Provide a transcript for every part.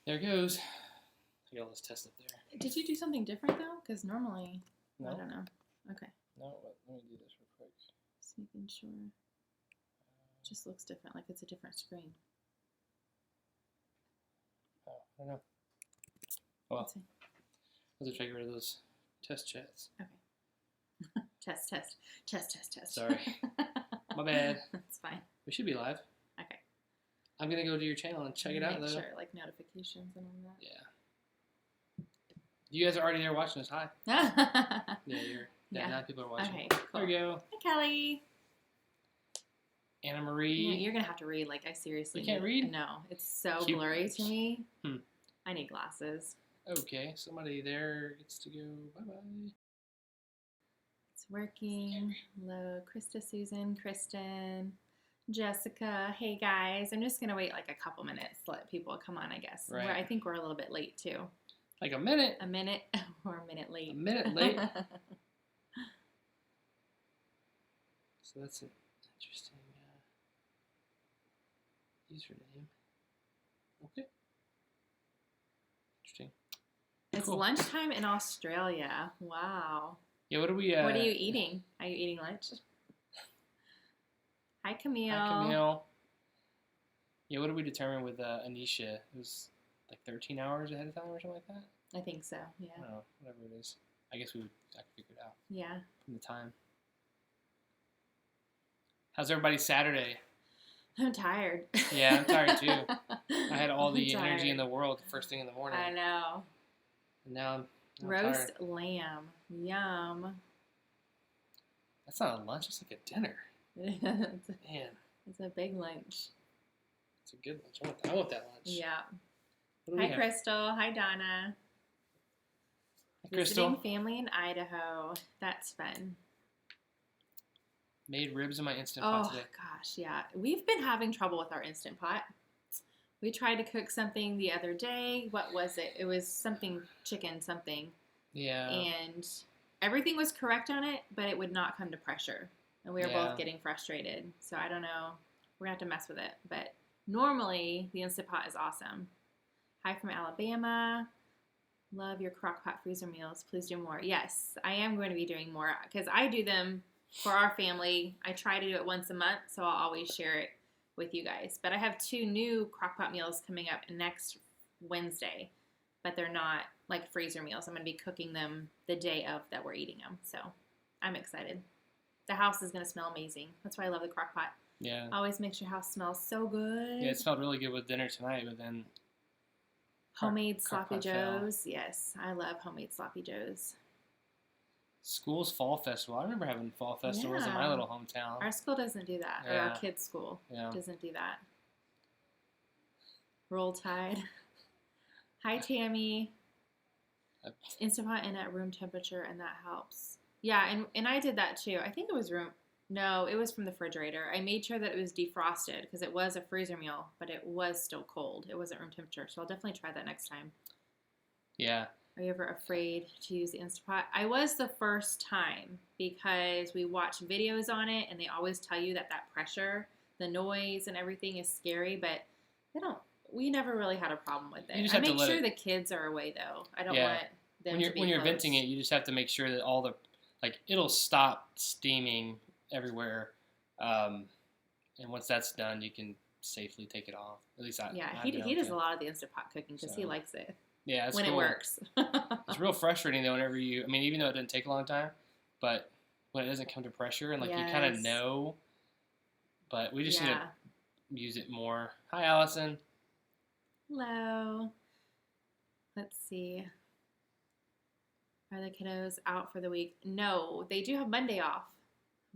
There it goes. I got all this test up there. Did you do something different though? Because normally, No. I don't know. Okay. No, let me do this real quick. Just making sure. Just looks different, like it's a different screen. Oh, I don't know. Well, let's try to get rid of those test chats. Okay. Test. Sorry. My bad. That's fine. We should be live. Okay. I'm going to go to your channel and check it out, though. Make sure, like notifications and all that. Yeah. You guys are already there watching us. Hi. Yeah, now people are watching. Okay, cool. There we go. Hi, Kelly. Anna Marie. Yeah, you're going to have to read. Like, I seriously You can't read? No, it's so Cute. blurry to me. Hmm. I need glasses. Okay, somebody there gets to go. Bye-bye. It's working. Hello, Krista, Susan, Kristen, Jessica. Hey, guys. I'm just going to wait like a couple minutes to let people come on, I guess. Right. I think we're a little bit late, too. Like a minute. A minute or a minute late. A minute late. So that's an interesting username. Okay. Interesting. It's Cool. lunchtime in Australia. Wow. Yeah, what are we... What are you eating? Are you eating lunch? Hi, Camille. Hi, Camille. Yeah, what did we determine with Anisha? It was like 13 hours ahead of time or something like that? I think so, yeah. I don't know, whatever it is. I guess I could figure it out. Yeah. From the time. How's everybody's Saturday? I'm tired. Yeah, I'm tired too. I had all the I'm energy in tired. the world the first thing in the morning. I know. And now I'm Roast tired. lamb. Yum. That's not a lunch, it's like a dinner. it's Man, a big lunch. it's a good lunch. I want that lunch. Yeah. What do we Hi, have? Crystal. Hi, Donna. Hi, Crystal. Visiting family in Idaho. That's fun. Made ribs in my Instant Pot today. Gosh, yeah. We've been having trouble with our Instant Pot. We tried to cook something the other day. What was it? It was something chicken something. Yeah. And everything was correct on it, but it would not come to pressure. And we were both getting frustrated. So I don't know. We're going to have to mess with it. But normally, the Instant Pot is awesome. Hi from Alabama. Love your crock pot freezer meals. Please do more. Yes, I am going to be doing more because I do them for our family. I try to do it once a month, so I'll always share it with you guys. But I have 2 new crock pot meals coming up next Wednesday, but they're not like freezer meals. I'm going to be cooking them the day of that we're eating them. So I'm excited. The house is going to smell amazing. That's why I love the crock pot. Yeah. Always makes your house smell so good. Yeah, it smelled really good with dinner tonight, but then... Homemade crock sloppy pot fail. joes. Yes, I love homemade sloppy joes. School's fall festival. I remember having fall festivals in my little hometown. Our school doesn't do that. Or our kids' school doesn't do that. Roll Tide. Hi, Tammy. Instant Pot in at room temperature, and that helps. Yeah, and I did that too. I think it was room... No, it was from the refrigerator. I made sure that it was defrosted because it was a freezer meal, but it was still cold. It wasn't room temperature, so I'll definitely try that next time. Yeah. Are you ever afraid to use the Instant Pot? I was the first time because we watched videos on it, and they always tell you that pressure, the noise, and everything is scary, but we never really had a problem with it. I make sure the kids are away, though. I don't want them to be When you're close. venting it, you just have to make sure that all the... Like, it'll stop steaming everywhere, and once that's done, you can safely take it off. At least he does a lot of the Instant Pot cooking because he likes it. Yeah, it's when cool. it works. It's real frustrating though whenever even though it doesn't take a long time, but when it doesn't come to pressure and you kind of know, but we just need to use it more. Hi, Allison. Hello. Let's see. Are the kiddos out for the week? No, they do have Monday off.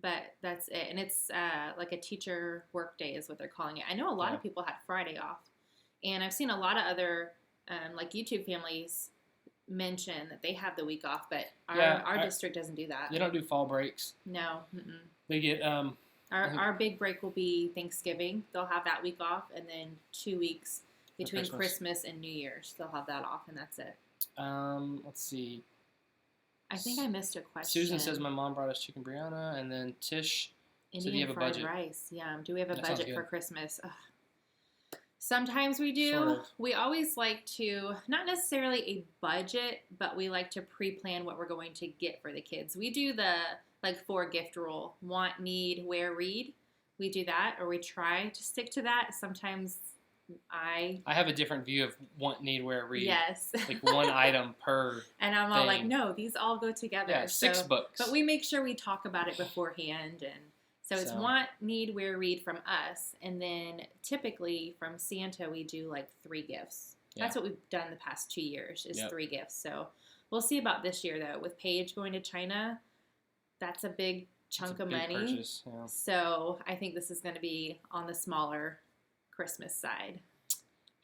But that's it. And it's like a teacher work day is what they're calling it. I know a lot of people had Friday off. And I've seen a lot of other like YouTube families mention that they have the week off. But our district doesn't do that. They don't do fall breaks. No. Mm-mm. They get... Our big break will be Thanksgiving. They'll have that week off. And then 2 weeks between Christmas and New Year's. They'll have that off. And that's it. Let's see. I think I missed a question. Susan says my mom brought us chicken brianna, and then Tish said, "Do you have a budget?" Rice. Yeah. Do we have a budget for Christmas? Ugh. Sometimes we do. Sort of. We always like to, not necessarily a budget, but we like to pre-plan what we're going to get for the kids. We do the 4 gift rule: want, need, wear, read. We do that, or we try to stick to that. Sometimes I have a different view of want, need, wear, read. Yes. Like one item per And I'm all like, no, these all go together. Yeah, 6 books. But we make sure we talk about it beforehand. And so it's want, need, wear, read from us. And then typically from Santa, we do 3 gifts. Yeah. That's what we've done the past 2 years is 3 gifts. So we'll see about this year, though. With Paige going to China, that's a big chunk of money. Purchase, yeah. So I think this is going to be on the smaller Christmas side.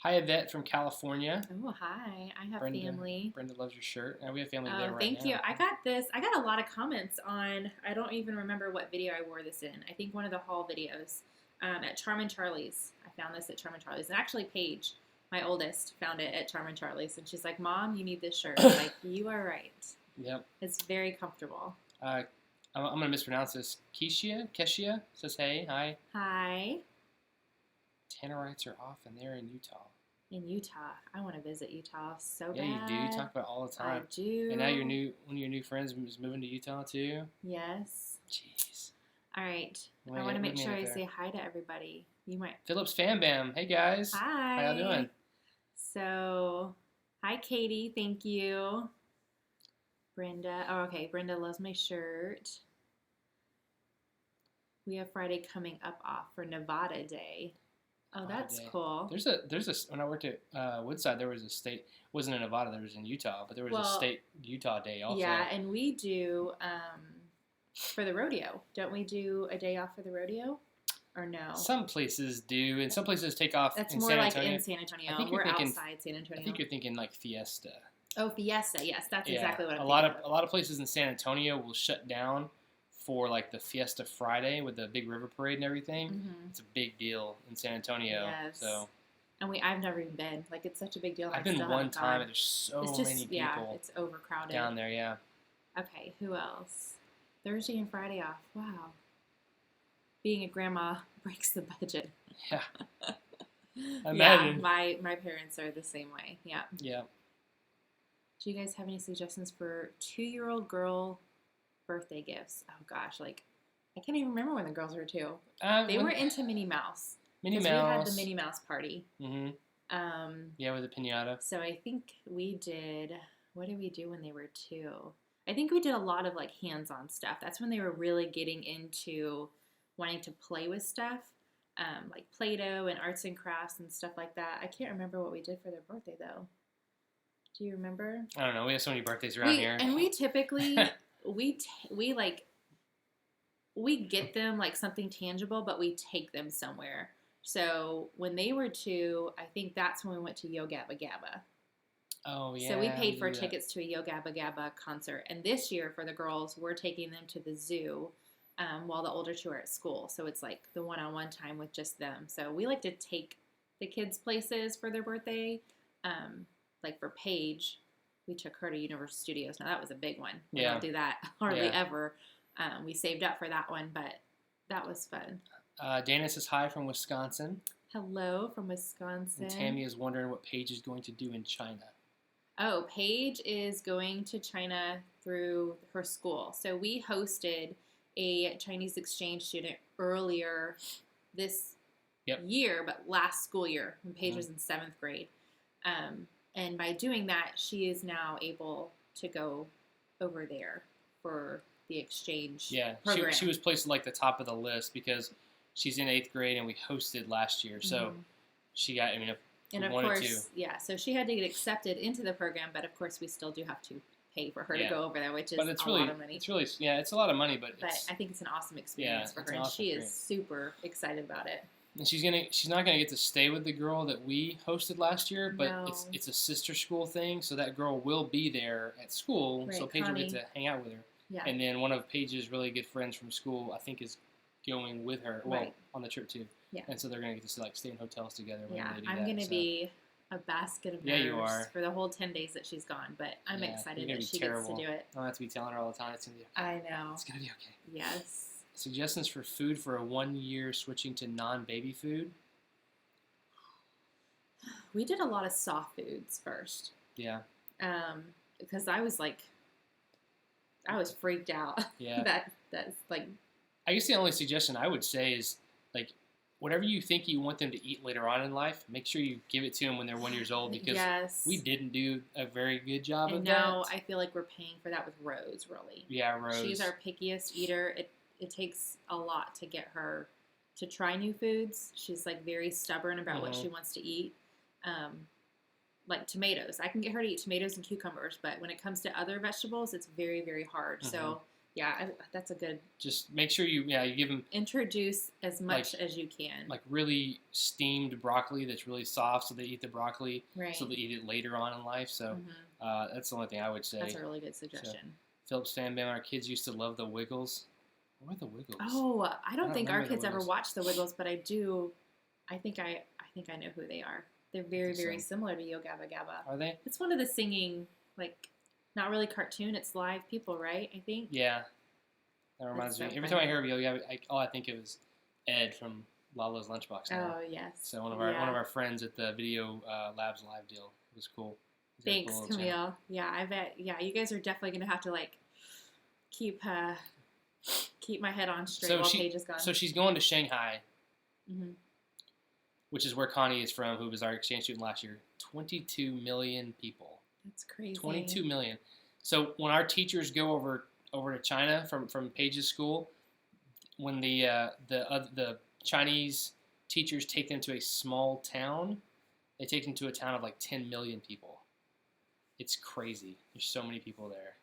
Hi, Yvette from California. Oh, hi. I have family. Brenda loves your shirt. We have family there right now. Thank you. I got this. I got a lot of comments on, I don't even remember what video I wore this in. I think one of the haul videos at Charmin Charlie's. I found this at Charmin Charlie's. And actually, Paige, my oldest, found it at Charmin Charlie's. And she's like, Mom, you need this shirt. I'm like, you are right. Yep. It's very comfortable. I'm going to mispronounce this. Keshia says, hey, hi. Hi. Tannerites are off, and they're in Utah. In Utah. I want to visit Utah so bad. Yeah, you do. You talk about it all the time. I do. And now one of your new friends is moving to Utah, too? Yes. Jeez. All right. I want to make sure I say hi to everybody. You might. Phillips Fan Bam. Hey, guys. Hi. How y'all doing? So, hi, Katie. Thank you. Brenda. Oh, okay. Brenda loves my shirt. We have Friday coming up off for Nevada Day. Oh, that's cool. There's a when I worked at Woodside, there was a state, it wasn't in Nevada, there was in Utah, but there was a state Utah Day also. Yeah, and we do for the rodeo. Don't we do a day off for the rodeo? Or no? Some places do, and some places take off That's in more San like Antonio. in San Antonio. We're outside San Antonio. I think you're thinking like Fiesta. Oh, Fiesta. Yes, that's exactly what I'm thinking. A lot of places in San Antonio will shut down for the Fiesta Friday with the big river parade and everything. Mm-hmm. It's a big deal in San Antonio. Yes. So. And I've never even been. It's such a big deal. I've been one time, and there's so many people. Yeah, it's overcrowded down there. Yeah. Okay, who else? Thursday and Friday off. Wow. Being a grandma breaks the budget. Yeah. Imagine. Yeah, my parents are the same way. Yeah. Yeah. Do you guys have any suggestions for 2-year-old girl birthday gifts? Oh gosh, I can't even remember when the girls were 2. They were into Minnie Mouse. Minnie Mouse. We had the Minnie Mouse party. Mm-hmm. Yeah, with the piñata. So I think we did. What did we do when they were 2? I think we did a lot of hands-on stuff. That's when they were really getting into wanting to play with stuff, like Play-Doh and arts and crafts and stuff like that. I can't remember what we did for their birthday though. Do you remember? I don't know. We have so many birthdays around here. And we typically we get them something tangible, but we take them somewhere. So when they were 2, I think that's when we went to Yo Gabba Gabba. Oh, yeah. So we paid for tickets to a Yo Gabba Gabba concert. And this year for the girls, we're taking them to the zoo while the older 2 are at school. So it's the one-on-one time with just them. So we like to take the kids places for their birthday. For Paige, we took her to Universal Studios. Now, that was a big one. We don't do that hardly ever. We saved up for that one, but that was fun. Dana says hi from Wisconsin. Hello from Wisconsin. And Tammy is wondering what Paige is going to do in China. Oh, Paige is going to China through her school. So we hosted a Chinese exchange student earlier this year, but last school year when Paige was in 7th grade. And by doing that, she is now able to go over there for the exchange program. She was placed at the top of the list because she's in 8th grade and we hosted last year. So she got, so she had to get accepted into the program, but of course we still do have to pay for her to go over there, which is a lot of money. It's really, it's a lot of money, but I think it's an awesome experience for her, and she is super excited about it. And she's not gonna get to stay with the girl that we hosted last year, but it's a sister school thing, so that girl will be there at school, so Paige will get to hang out with her. Yeah. And then one of Paige's really good friends from school, I think, is going with her, on the trip too. Yeah. And so they're gonna get to stay in hotels together. I'm gonna be a basket of nerves for the whole 10 days that she's gone, but I'm excited that she gets to do it. I don't have to be telling her all the time. It's gonna be okay. I know. It's gonna be okay. Yes. Suggestions for food for a 1 year switching to non-baby food? We did a lot of soft foods first. Yeah. Because I was freaked out. Yeah. That's like. I guess the only suggestion I would say is like, whatever you think you want them to eat later on in life, make sure you give it to them when they're 1 year old, because we didn't do a very good job of that. And now I feel like we're paying for that with Rose, really. Yeah, Rose. She's our pickiest eater. It takes a lot to get her to try new foods. She's like very stubborn about what she wants to eat. Like tomatoes. I can get her to eat tomatoes and cucumbers, but when it comes to other vegetables, it's very, very hard. So, yeah, that's a good... Just make sure you give them... Introduce as much as you can. Like really steamed broccoli that's really soft, so they eat the broccoli. Right. So they eat it later on in life. So that's the only thing I would say. That's a really good suggestion. So, Phillips Fan Bam, our kids used to love the Wiggles. What are the Wiggles? Oh, I don't think our kids ever watched the Wiggles, but I do. I think I know who they are. They're very, very similar to Yo Gabba Gabba. Are they? It's one of the singing, like, not really cartoon. It's live people, right? I think. Yeah. That reminds me. Every time I hear of Yo Gabba, I think it was Ed from Lalo's Lunchbox now. Oh, yes. So one of our friends at the Video Labs Live deal. It was cool. Thanks, cool Camille. Channel. Yeah, I bet. Yeah, you guys are definitely going to have to, like, keep my head on straight while Paige is gone. So she's going to Shanghai. Which is where Connie is from, who was our exchange student last year. 22 million people. That's crazy. 22 million. So when our teachers go over to China from Paige's school, when the Chinese teachers take them to a small town, they take them to a town of like 10 million people. It's crazy. There's so many people there.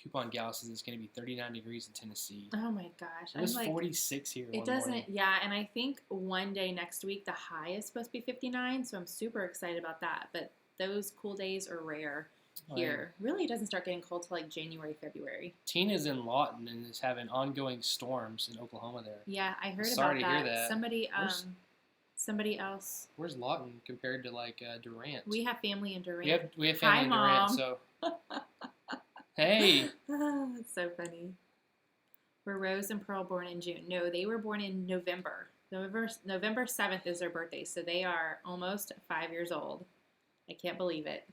Coupon Gal says it's going to be 39 degrees in Tennessee. Oh my gosh. It was 46 here. It doesn't, and I think one day next week the high is supposed to be 59, so I'm super excited about that. But those cool days are rare here. Really, it doesn't start getting cold till like January, February. Tina's in Lawton and is having ongoing storms in Oklahoma there. Yeah, I heard Sorry about to hear that. Somebody else. Where's Lawton compared to like Durant? We have family in Durant. We have family in Durant, so. Hey! It's so funny. Were Rose and Pearl born in June? No, they were born in November. November 7th is their birthday, so they are almost 5 years old. I can't believe it.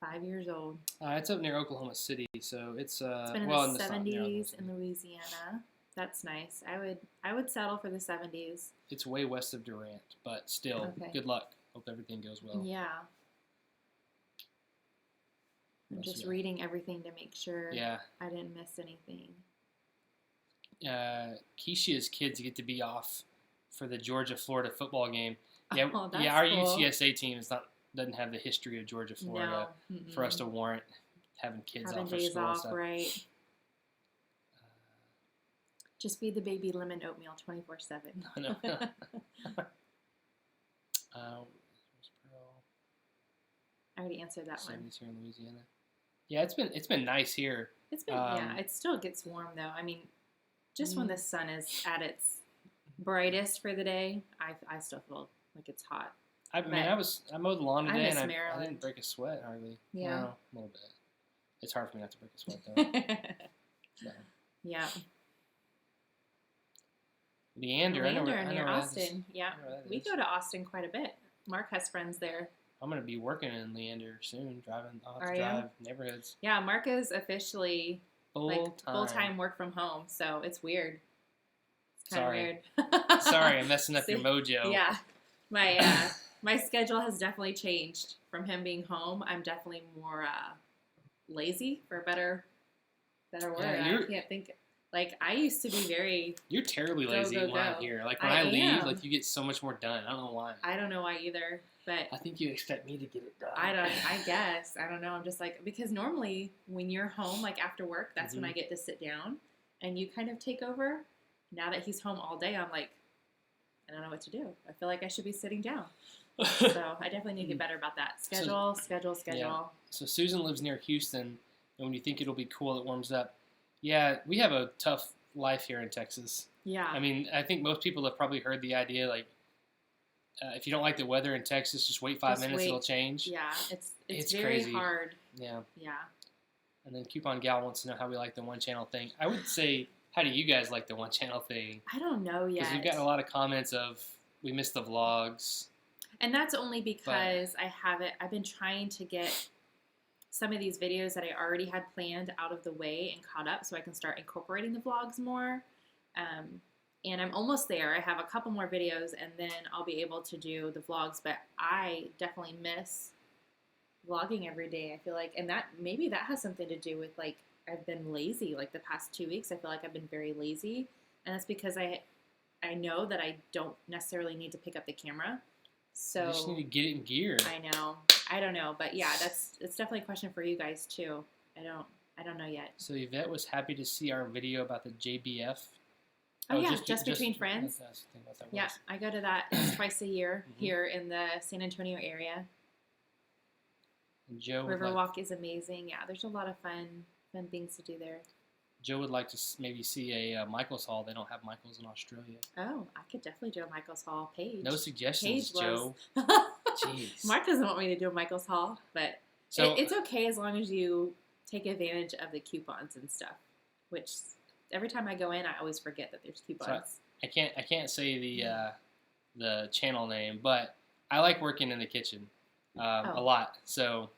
5 years old. It's up near Oklahoma City, so it's been in the 70s in Louisiana. That's nice. I would settle for the 70s. It's way west of Durant, but still, good luck. Hope everything goes well. Yeah. I'm just reading everything to make sure I didn't miss anything. Keisha's kids get to be off for the Georgia-Florida football game. Yeah, that's our cool. UTSA team doesn't have the history of Georgia-Florida for us to warrant having kids off for school. Days off, right? Just feed the baby lemon oatmeal 24/7. I know. I already answered that one. Here in Louisiana. Yeah, it's been nice here. It's been it still gets warm though. I mean, just when the sun is at its brightest for the day, I still feel like it's hot. I mowed the lawn today and I didn't break a sweat hardly. Yeah, no, a little bit. It's hard for me not to break a sweat though. So. Yeah. Leander near Austin. Yeah, we go to Austin quite a bit. Mark has friends there. I'm going to be working in Leander soon, drive neighborhoods. Yeah, Mark is officially full-time work from home, so it's weird. It's kind of weird. Sorry, I'm messing up your mojo. Yeah, my schedule has definitely changed from him being home. I'm definitely more lazy, for a better word. I can't think. Like, I used to be very... You're terribly lazy when I'm here. Like, when I leave, like, you get so much more done. I don't know why. I don't know why either, but... I think you expect me to get it done. I guess. I don't know. I'm just like... Because normally, when you're home, like, after work, that's when I get to sit down, and you kind of take over. Now that he's home all day, I'm like, I don't know what to do. I feel like I should be sitting down. So, I definitely need to get better about that. Schedule. Yeah. So, Susan lives near Houston, and when you think it'll be cool, it warms up. Yeah, we have a tough life here in Texas. Yeah. I mean, I think most people have probably heard the idea, like, if you don't like the weather in Texas, just wait 5 minutes, it'll change. Yeah, it's very crazy. Hard. Yeah. Yeah. And then Coupon Gal wants to know how we like the one-channel thing. I would say, how do you guys like the one-channel thing? I don't know yet. Because we've gotten a lot of comments of, we miss the vlogs. And that's only because I've been trying to get some of these videos that I already had planned out of the way and caught up so I can start incorporating the vlogs more. And I'm almost there. I have a couple more videos and then I'll be able to do the vlogs, but I definitely miss vlogging every day. I feel like, and maybe that has something to do with like, I've been lazy like the past 2 weeks. I feel like I've been very lazy, and that's because I know that I don't necessarily need to pick up the camera. So you just need to get it in gear. I know. I don't know, but yeah, it's definitely a question for you guys too. I don't know yet. So Yvette was happy to see our video about the JBF. Oh yeah, just between friends. Yeah, I go to that twice a year here in the San Antonio area. And Joe Riverwalk is amazing. Yeah, there's a lot of fun things to do there. Joe would like to maybe see a Michael's Hall. They don't have Michael's in Australia. Oh, I could definitely do a Michael's Hall. Paige. No suggestions, Joe. Jeez. Mark doesn't want me to do a Michael's Hall, but it's okay as long as you take advantage of the coupons and stuff. Which every time I go in, I always forget that there's coupons. So I can't say the channel name, but I like working in the kitchen a lot. So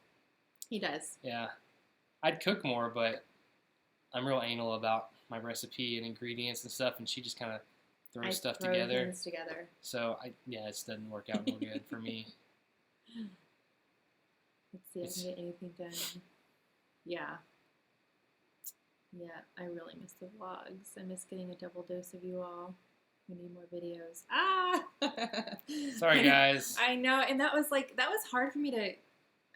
he does. Yeah, I'd cook more, but I'm real anal about my recipe and ingredients and stuff, and she just kind of throws stuff together. Things together. So it doesn't work out real good for me. Let's see if I can get anything done. Yeah. Yeah, I really miss the vlogs. I miss getting a double dose of you all. We need more videos. Sorry, guys. I know, and that was hard for me to.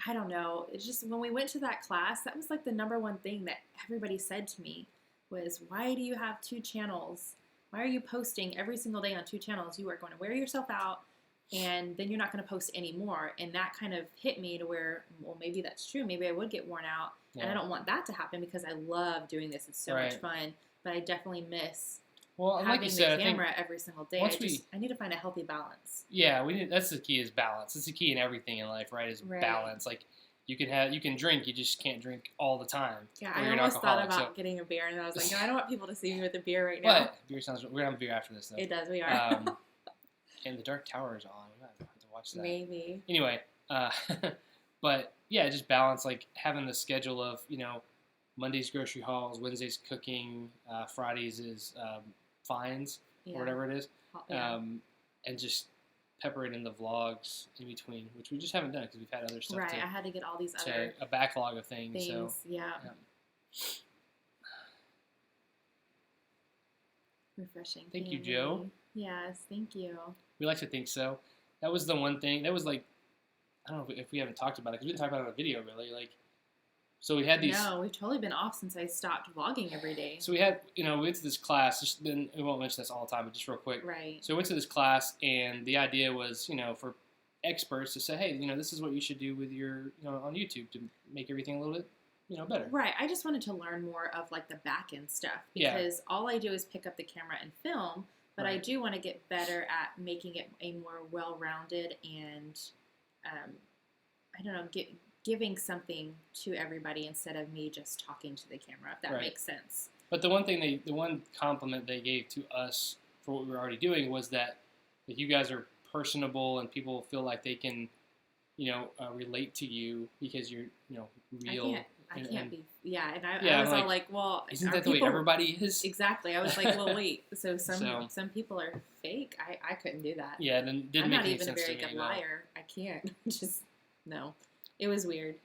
I don't know. It's just when we went to that class, that was like the number one thing that everybody said to me was, "Why do you have 2 channels? Why are you posting every single day on 2 channels? You are going to wear yourself out, and then you're not going to post anymore." And that kind of hit me to where, well, maybe that's true. Maybe I would get worn out, and I don't want that to happen because I love doing this. It's so much fun, but I definitely miss having like you said, the camera every single day. I need to find a healthy balance. Yeah, that's the key is balance. That's the key in everything in life, right? Is balance. Like you can drink, you just can't drink all the time. Yeah, I almost thought about getting a beer, and I was like, no, I don't want people to see me with a beer right now. But beer sounds. We're gonna have a beer after this, though. It does. We are. And the Dark Tower is on. We have to watch that. Maybe. Anyway, but yeah, just balance. Like having the schedule of Mondays grocery hauls, Wednesdays cooking, Fridays is finds or whatever it is, and just pepper it in the vlogs in between, which we just haven't done because we've had other stuff. Right, I had to get all these other a backlog of things. So, yeah. Refreshing. Thank you, Joe. Yes, thank you. We like to think so. That was the one thing. That was like, I don't know if we haven't talked about it because we didn't talk about it in a video really. Like, so we had these. No, we've totally been off since I stopped vlogging every day. So we had, we went to this class. Then we won't mention this all the time, but just real quick. Right. So we went to this class, and the idea was, for experts to say, hey, this is what you should do with your, on YouTube to make everything a little bit, better. Right. I just wanted to learn more of like the back end stuff because all I do is pick up the camera and film, but I do want to get better at making it a more well-rounded and, I don't know, giving something to everybody instead of me just talking to the camera, if that makes sense. But the one compliment they gave to us for what we were already doing was that you guys are personable and people feel like they can, relate to you because you're, real. I can't be. Yeah, and I was all like, well, isn't that the way everybody is? Exactly. I was like, well, wait. So some people are fake. I couldn't do that. Yeah, then didn't make any sense to me. I'm not even a very good liar. I can't. Just no. It was weird.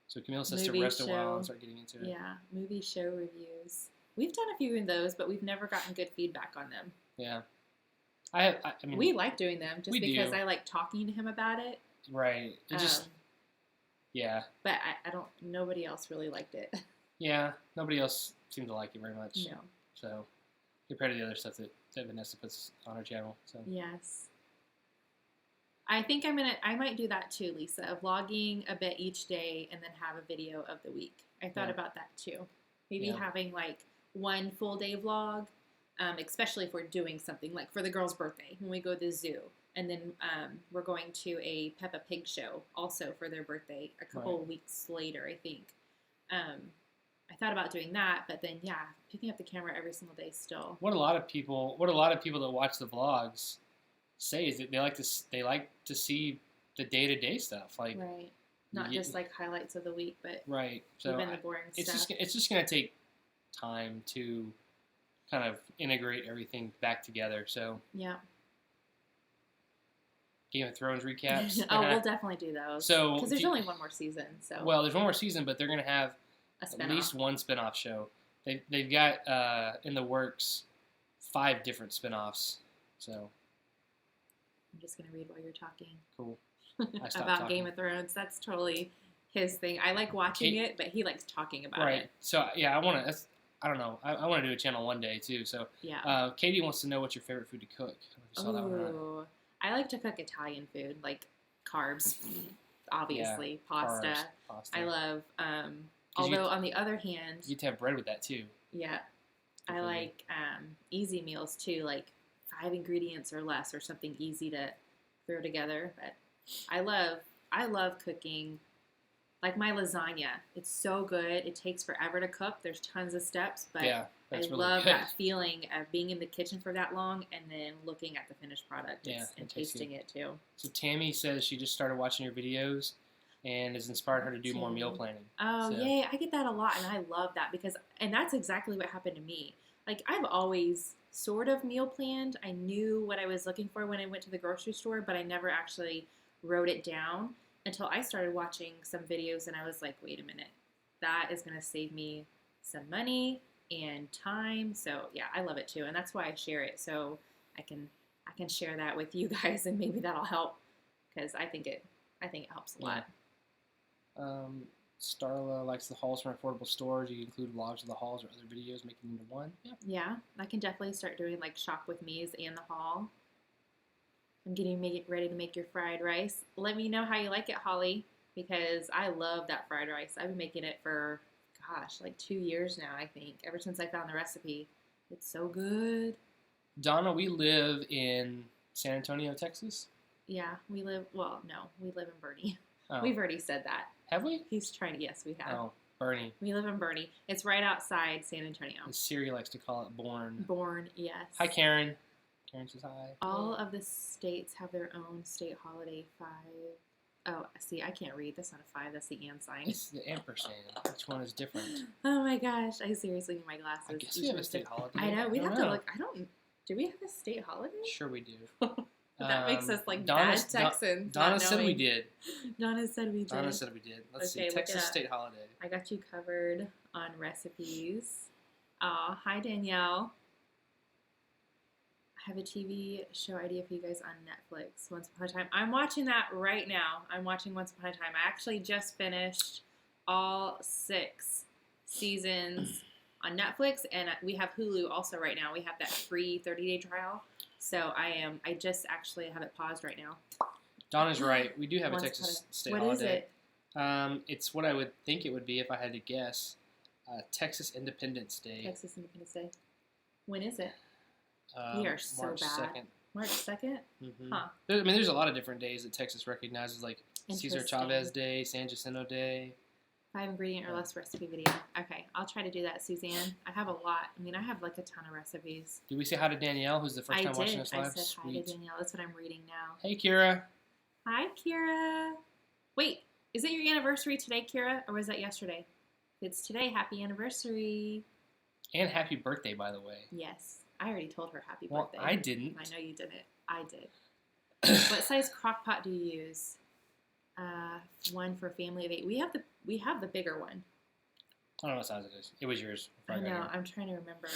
So Camille says to rest a while and start getting into it. Yeah, movie show reviews. We've done a few in those, but we've never gotten good feedback on them. Yeah. I mean, we like doing them just because I like talking to him about it. Right. It just, yeah. But nobody else really liked it. Yeah, nobody else seemed to like it very much. No. So, compared to the other stuff that Vanessa puts on her channel. So. Yes. I think I might do that too, Lisa, vlogging a bit each day and then have a video of the week. I thought about that too. Maybe having like one full day vlog, especially if we're doing something like for the girl's birthday when we go to the zoo. And then we're going to a Peppa Pig show also for their birthday a couple of weeks later, I think. I thought about doing that, but then picking up the camera every single day still. What a lot of people that watch the vlogs say is that they like to see the day-to-day stuff, like right, not just like highlights of the week, but right. So even the boring stuff. It's just gonna take time to kind of integrate everything back together. So yeah. Game of Thrones recaps. We'll definitely do those. So because there's only one more season. So there's one more season, but they're gonna have at least one spinoff show. They've got in the works 5 different spinoffs. So I'm just gonna read while you're talking. Cool. About Game of Thrones. That's totally his thing. I like watching it, but he likes talking about it. Right. So yeah, I want to. I don't know. I want to do a channel one day too. So yeah. Katie wants to know what's your favorite food to cook. Ooh, I like to cook Italian food, like carbs, obviously, pasta. I love. Although on the other hand, you get to have bread with that too. Yeah, I like easy meals too, like 5 ingredients or less, or something easy to throw together. But I love cooking. Like my lasagna, it's so good. It takes forever to cook. There's tons of steps, but I really love that feeling of being in the kitchen for that long and then looking at the finished product and tasting it too. So Tammy says she just started watching your videos and has inspired her to do more meal planning. Oh, yay. I get that a lot, and I love that and that's exactly what happened to me. Like, I've always sort of meal planned. I knew what I was looking for when I went to the grocery store, but I never actually wrote it down until I started watching some videos, and I was like, wait a minute, that is going to save me some money and time. So yeah, I love it too, and that's why I share it, so I can share that with you guys, and maybe that'll help, because I think it helps a lot. Starla likes the hauls from affordable stores. You can include vlogs of the hauls or other videos, making them into one. Yeah, I can definitely start doing like shop with me's and the haul. I'm getting ready to make your fried rice. Let me know how you like it, Holly, because I love that fried rice. I've been making it for, gosh, like 2 years now, I think, ever since I found the recipe. It's so good. Donna, we live in San Antonio, Texas? Yeah, we live in Bernie. Oh. We've already said that. Have we? He's trying to, yes, we have. Oh, Bernie. We live in Bernie. It's right outside San Antonio. Siri likes to call it Bourne. Bourne, yes. Hi, Karen. Karen says hi. All of the states have their own state holiday. 5. Oh, see, I can't read. That's not a 5. That's the and sign. It's the ampersand. Each one is different. Oh my gosh. I seriously need my glasses. I guess we have a state holiday. I know. We have to look. Do we have a state holiday? Sure we do. That makes us like bad Texans. Donna said we did. Donna said we did. Let's see. Texas state holiday. I got you covered on recipes. Aw, hi Danielle. I have a TV show idea for you guys on Netflix, Once Upon a Time. I'm watching that right now. I'm watching Once Upon a Time. I actually just finished all 6 seasons on Netflix, and we have Hulu also right now. We have that free 30-day trial. So I just actually have it paused right now. Donna's right. We do have a Texas state holiday. What is it? It's what I would think it would be if I had to guess. Texas Independence Day. Texas Independence Day. When is it? We are so March bad. 2nd. March 2nd? Mm-hmm. Huh. There's a lot of different days that Texas recognizes, like Cesar Chavez Day, San Jacinto Day. 5 ingredient or less recipe video. Okay, I'll try to do that, Suzanne. I have a lot. I have like a ton of recipes. Did we say hi to Danielle, who's the first time watching us live? I said hi to Danielle. That's what I'm reading now. Hey, Kira. Hi, Kira. Wait, is it your anniversary today, Kira, or was that yesterday? It's today. Happy anniversary. And happy birthday, by the way. Yes. I already told her happy birthday. I didn't. I know you didn't. I did. What size crock pot do you use? 1 for a family of 8. We have the bigger one. I don't know what size it is. It was yours. I know. I'm trying to remember.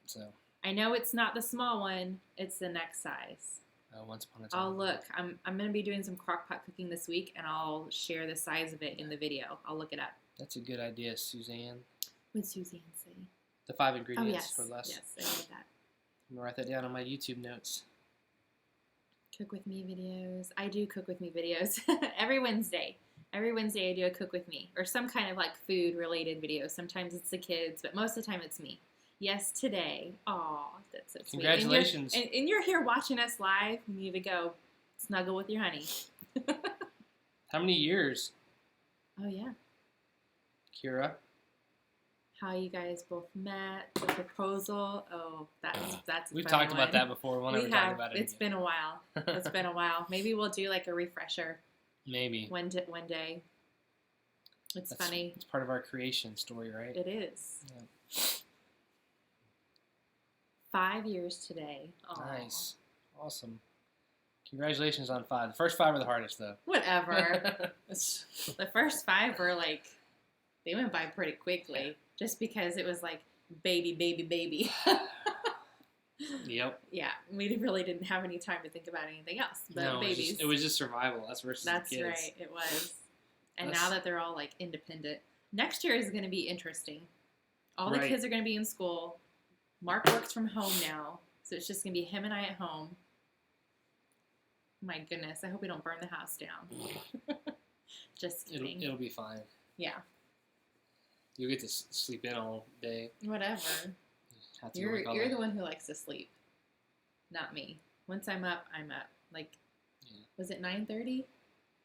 So. I know it's not the small one. It's the next size. Once upon a time. I'll look. I'm going to be doing some crock pot cooking this week, and I'll share the size of it in the video. I'll look it up. That's a good idea, Suzanne. What did Suzanne say? The 5 ingredients or less. Yes, I did that. I'm going to write that down on my YouTube notes. Cook with me videos. I do cook with me videos every Wednesday. Every Wednesday I do a cook with me or some kind of like food related video. Sometimes it's the kids, but most of the time it's me. Yes, today. Aw, that's so sweet. Congratulations. And you're here watching us live. You need to go snuggle with your honey. How many years? Oh, yeah. Kira? how you guys both met, the proposal. Oh, that's we've talked about that before. We'll never talk about it. It's been a while. It's been a while. Maybe we'll do like a refresher. Maybe one day. That's funny. It's part of our creation story, right? It is. Yeah. 5 years today. Aww. Nice. Awesome. Congratulations on 5. The first 5 are the hardest, though. Whatever. The first 5 were like, they went by pretty quickly. Just because it was like, baby. Yep. Yeah. We really didn't have any time to think about anything else. But no, babies. It was just survival. That's versus the kids. That's right. It was. And now that they're all like independent. Next year is going to be interesting. All the kids are going to be in school. Mark works from home now. So it's just going to be him and I at home. My goodness. I hope we don't burn the house down. Just kidding. It'll be fine. Yeah. You'll get to sleep in all day. Whatever. You're the one who likes to sleep. Not me. Once I'm up, I'm up. Like, was it 9:30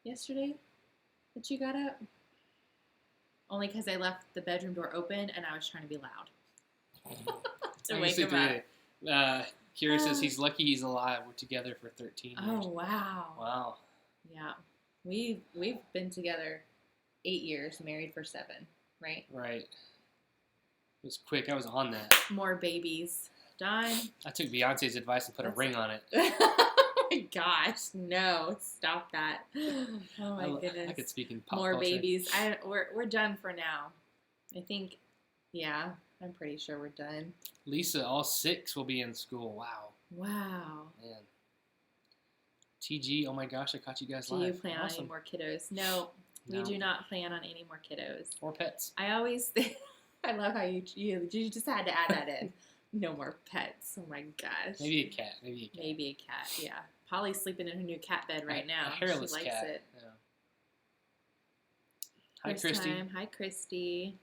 yesterday that you got up? Only because I left the bedroom door open and I was trying to be loud. To wake him up. Kira says he's lucky he's alive. We're together for 13 years. Oh, wow. Wow. Yeah. We've been together 8 years, married for 7, right? Right. It was quick. I was on that. More babies. Done. I took Beyonce's advice and put a ring on it. Oh my gosh. No. Stop that. Oh my goodness. I could speak in pop More culture. babies. We're done for now. I think, yeah, I'm pretty sure we're done. Lisa, all 6 will be in school. Wow. Wow. Man. TG, oh my gosh, I caught you guys live. Do you plan on any more kiddos? No, we do not plan on any more kiddos. Or pets. I always think, I love how you just had to add that in. No more pets. Oh my gosh. Maybe a cat. Maybe a cat, yeah. Polly's sleeping in her new cat bed right now. A hairless she likes cat. it. Yeah. Hi, Christy. Hi, Christy.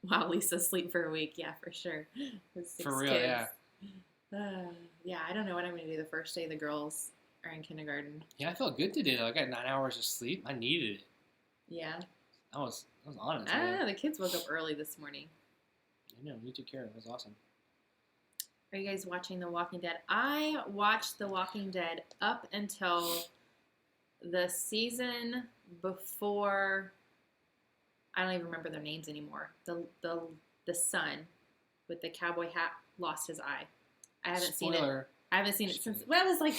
Wow, Lisa's asleep for a week. Yeah, for sure. With 6 for real, kids. yeah. Yeah, I don't know what I'm going to do the first day the girls are in kindergarten. Yeah, I felt good today, though. I got 9 hours of sleep. I needed it. Yeah. I was on it I today. don't know. The kids woke up early this morning. I know. You took care of it. It was awesome. Are you guys watching The Walking Dead? I watched The Walking Dead up until the season before. I don't even remember their names anymore. The son with the cowboy hat lost his eye. I haven't seen it. I haven't seen it since. Well, it was like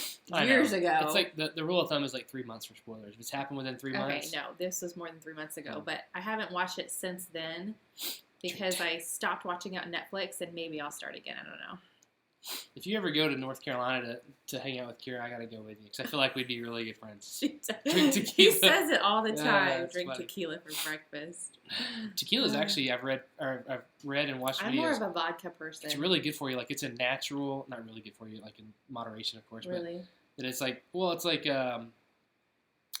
years ago. It's like the rule of thumb is like 3 months for spoilers. If it's happened within 3 months. Okay, no, this was more than 3 months ago, but I haven't watched it since then because I stopped watching it on Netflix, and maybe I'll start again. I don't know. If you ever go to North Carolina to hang out with Kira, I gotta go with you because I feel like we'd be really good friends. Drink tequila. He says it all the time. Drink tequila for breakfast. Tequila is actually I've read and watched videos. I'm more of a vodka person. It's really good for you. Like it's a natural, not really good for you, like in moderation, of course. Really? But it's like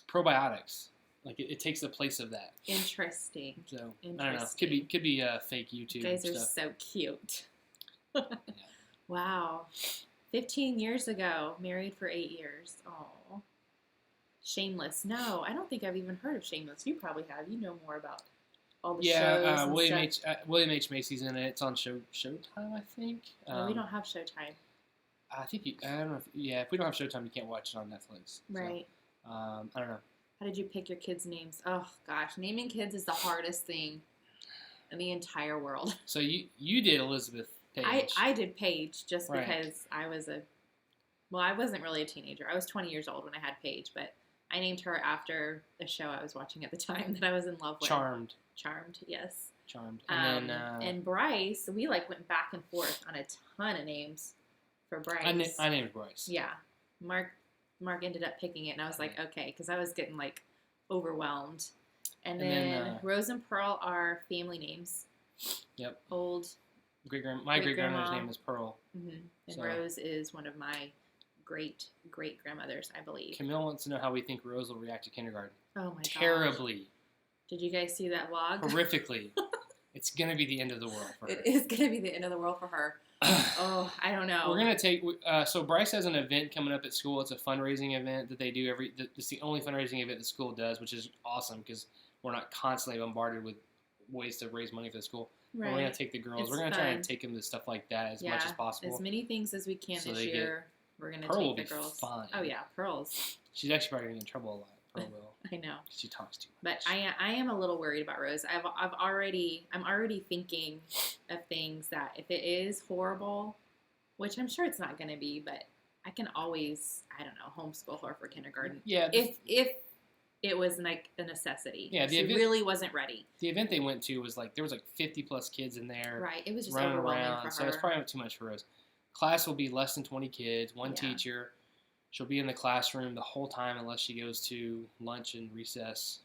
probiotics. Like it takes the place of that. Interesting. So I don't know. Could be fake YouTube. You guys are stuff. so cute. Yeah. Wow. 15 years ago, married for 8 years. Oh. Shameless. No, I don't think I've even heard of Shameless. You probably have. You know more about all the shows. Yeah, William H. Macy's in it. It's on Showtime, I think. No, we don't have Showtime. I think I don't know. If we don't have Showtime, you can't watch it on Netflix. Right. So, I don't know. How did you pick your kids' names? Oh gosh, naming kids is the hardest thing in the entire world. So you did Elizabeth Paige. I did Paige just because I was I wasn't really a teenager. I was 20 years old when I had Paige, but I named her after a show I was watching at the time that I was in love with. Charmed, yes. Charmed. And then and Bryce, we went back and forth on a ton of names for Bryce. I named Bryce. Yeah. Mark ended up picking it, and I was like, okay, because I was getting overwhelmed. And then Rose and Pearl are family names. Yep. Old. My great grandmother's name is Pearl. Mm-hmm. And Rose is one of my great grandmothers, I believe. Camille wants to know how we think Rose will react to kindergarten. Oh my god. Terribly. Gosh. Did you guys see that vlog? Horrifically. It's gonna be the end of the world for her. It is gonna be the end of the world for her. Oh, I don't know. We're gonna take. So Bryce has an event coming up at school. It's a fundraising event that they do It's the only fundraising event the school does, which is awesome because we're not constantly bombarded with ways to raise money for the school. Right. We're going to take the girls. We're going to try and take them to stuff like that as much as possible. As many things as we can this year. We're going to take the girls. Fine. Oh, yeah. Pearls. She's actually probably going to get in trouble a lot. Pearl will. I know. She talks too much. But I am a little worried about Rose. I'm already thinking of things that if it is horrible, which I'm sure it's not going to be, but I can always, I don't know, homeschool her for kindergarten. Yeah. If it was like a necessity. Yeah. She really wasn't ready. The event they went to was like, there was like 50 plus kids in there. Right. It was just running overwhelming around, for her. So it's probably too much for Rose. Class will be less than 20 kids, one teacher. She'll be in the classroom the whole time unless she goes to lunch and recess.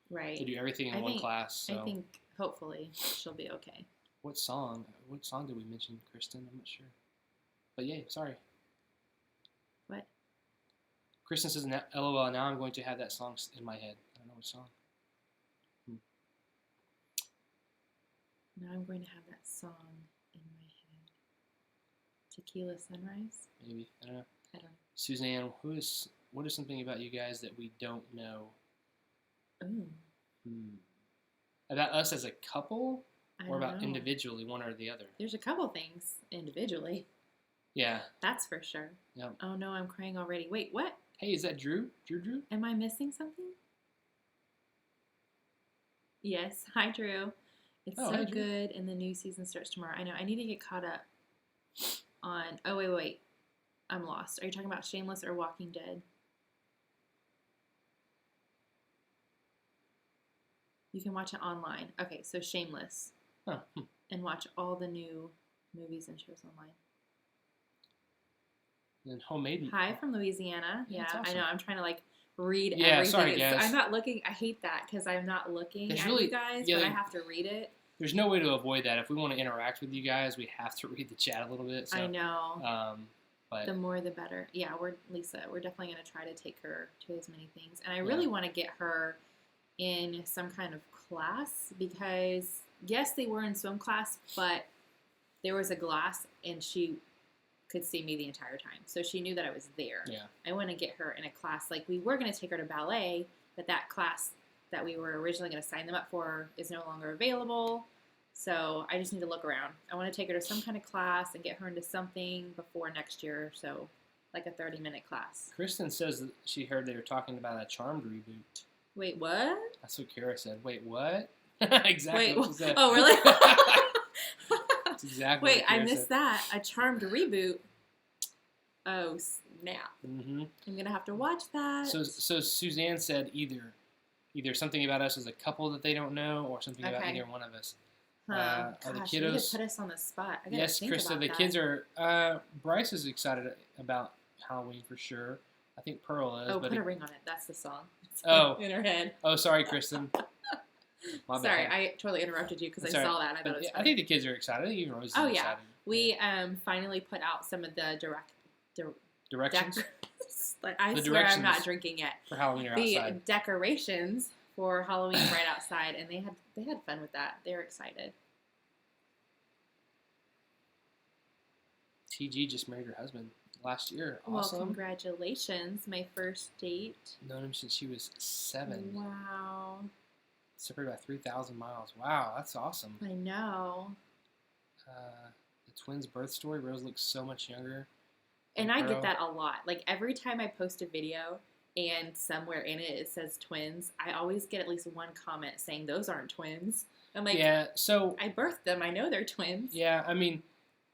Right. To do everything in one class. So. I think hopefully she'll be okay. What song? What song did we mention, Kristen? I'm not sure. But yeah, sorry. What? Kristen says, LOL, now I'm going to have that song in my head. I don't know what song. Now I'm going to have that song in my head. Tequila Sunrise? Maybe. I don't know. I don't know. Suzanne, what is something about you guys that we don't know? Ooh. About us as a couple? Or about know. Individually, one or the other? There's a couple things individually. Yeah. That's for sure. Yep. Oh no, I'm crying already. Wait, what? Hey, is that Drew? Drew? Am I missing something? Yes. Hi, Drew. It's so good, and the new season starts tomorrow. I know. I need to get caught up on... Oh, wait. I'm lost. Are you talking about Shameless or Walking Dead? You can watch it online. Okay, so Shameless. Huh. And watch all the new movies and shows online. And Homemade. Hi from Louisiana. Yeah, awesome. I know. I'm trying to read everything. Sorry, guys. I'm not looking. I hate that because I'm not looking at you guys, but I have to read it. There's no way to avoid that. If we want to interact with you guys, we have to read the chat a little bit. So, I know. But the more the better. Yeah, we're definitely going to try to take her to as many things. And I really want to get her in some kind of class because, yes, they were in swim class, but there was a glass and she could see me the entire time. So she knew that I was there. Yeah. I want to get her in a class. Like, we were going to take her to ballet, but that class that we were originally going to sign them up for is no longer available. So I just need to look around. I want to take her to some kind of class and get her into something before next year. So like a 30-minute class. Kristen says that she heard they were talking about a Charmed reboot. Wait, what? That's what Kara said. Wait, what? Exactly Wait, what she said. Oh, really? That's exactly Wait, what Kara I missed said. that. A Charmed reboot. Oh, snap. Mm-hmm. I'm going to have to watch that. So Suzanne said either something about us as a couple that they don't know or something about either one of us. Huh. Are the Gosh, kiddos? you need to put us on the spot. I gotta Yes, think Krista, about the that. kids are, Bryce is excited about Halloween for sure. I think Pearl is. Oh, but put a ring on it. That's the song. It's in her head. Oh, sorry, Kristen. Sorry, I totally interrupted you because I saw that. I thought it was funny. I think the kids are excited. I think even Rose is excited. Yeah. We finally put out some of the directions. I swear I'm not drinking yet. For Halloween or outside. The decorations for Halloween right outside, and they had fun with that. They were excited. TG just married her husband last year. Awesome. Well, congratulations. My first date. Known him since she was 7. Wow. Separated by 3,000 miles. Wow, that's awesome. I know. The twins' birth story. Rose looks so much younger. And I get that a lot. Like, every time I post a video and somewhere in it says twins, I always get at least one comment saying those aren't twins. I'm like, yeah, so I birthed them. I know they're twins. Yeah, I mean,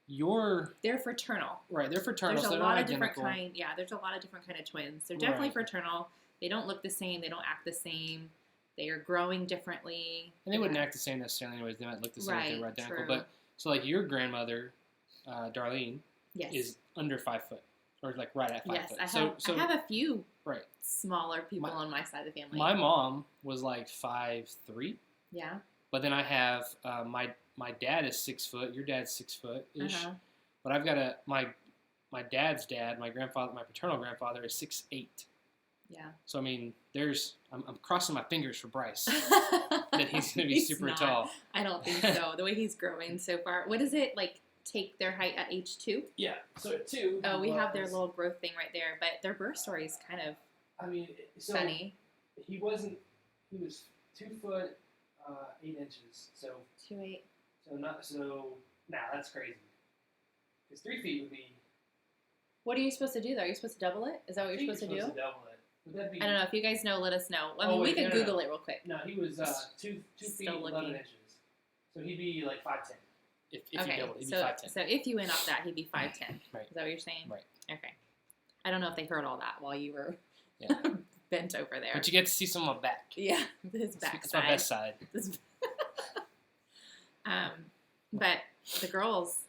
they're fraternal. Right, they're fraternal. There's a lot of different kind. Yeah, there's a lot of different kind of twins. They're definitely fraternal. They don't look the same. They don't act the same. They are growing differently. And they wouldn't act the same necessarily anyways. They might look the same if they were identical. True. But so like your grandmother, Darlene, is under 5 foot. Or like right at 5 foot. Yes, I have a few smaller people on my side of the family. My mom was like 5'3". Yeah. But then I have my dad is 6 foot. Your dad's 6 foot ish. But I've got my dad's dad, my paternal grandfather is 6'8". Yeah. So I mean, I'm crossing my fingers for Bryce that he's gonna be super tall. I don't think so. The way he's growing so far. What is it like? Take their height at age 2? Yeah. So at 2. Oh, we have their little growth thing right there, but their birth story is kind of funny. He was 2 foot 8 inches. So 2'8". That's crazy. Because 3 feet would be. What are you supposed to do though? Are you supposed to double it? Is that what you're supposed to do? Double it. Would that be? I don't know. If you guys know, let us know. I mean, we can Google it real quick. No, he was 2 feet 11 inches. So he'd be like 5'10". If you double it, he'd be 5'10". So if you went off that, he'd be 5'10". Right. Is that what you're saying? Right. Okay. I don't know if they heard all that while you were bent over there. But you get to see some of my back. Yeah, his back It's my best side. But the girls,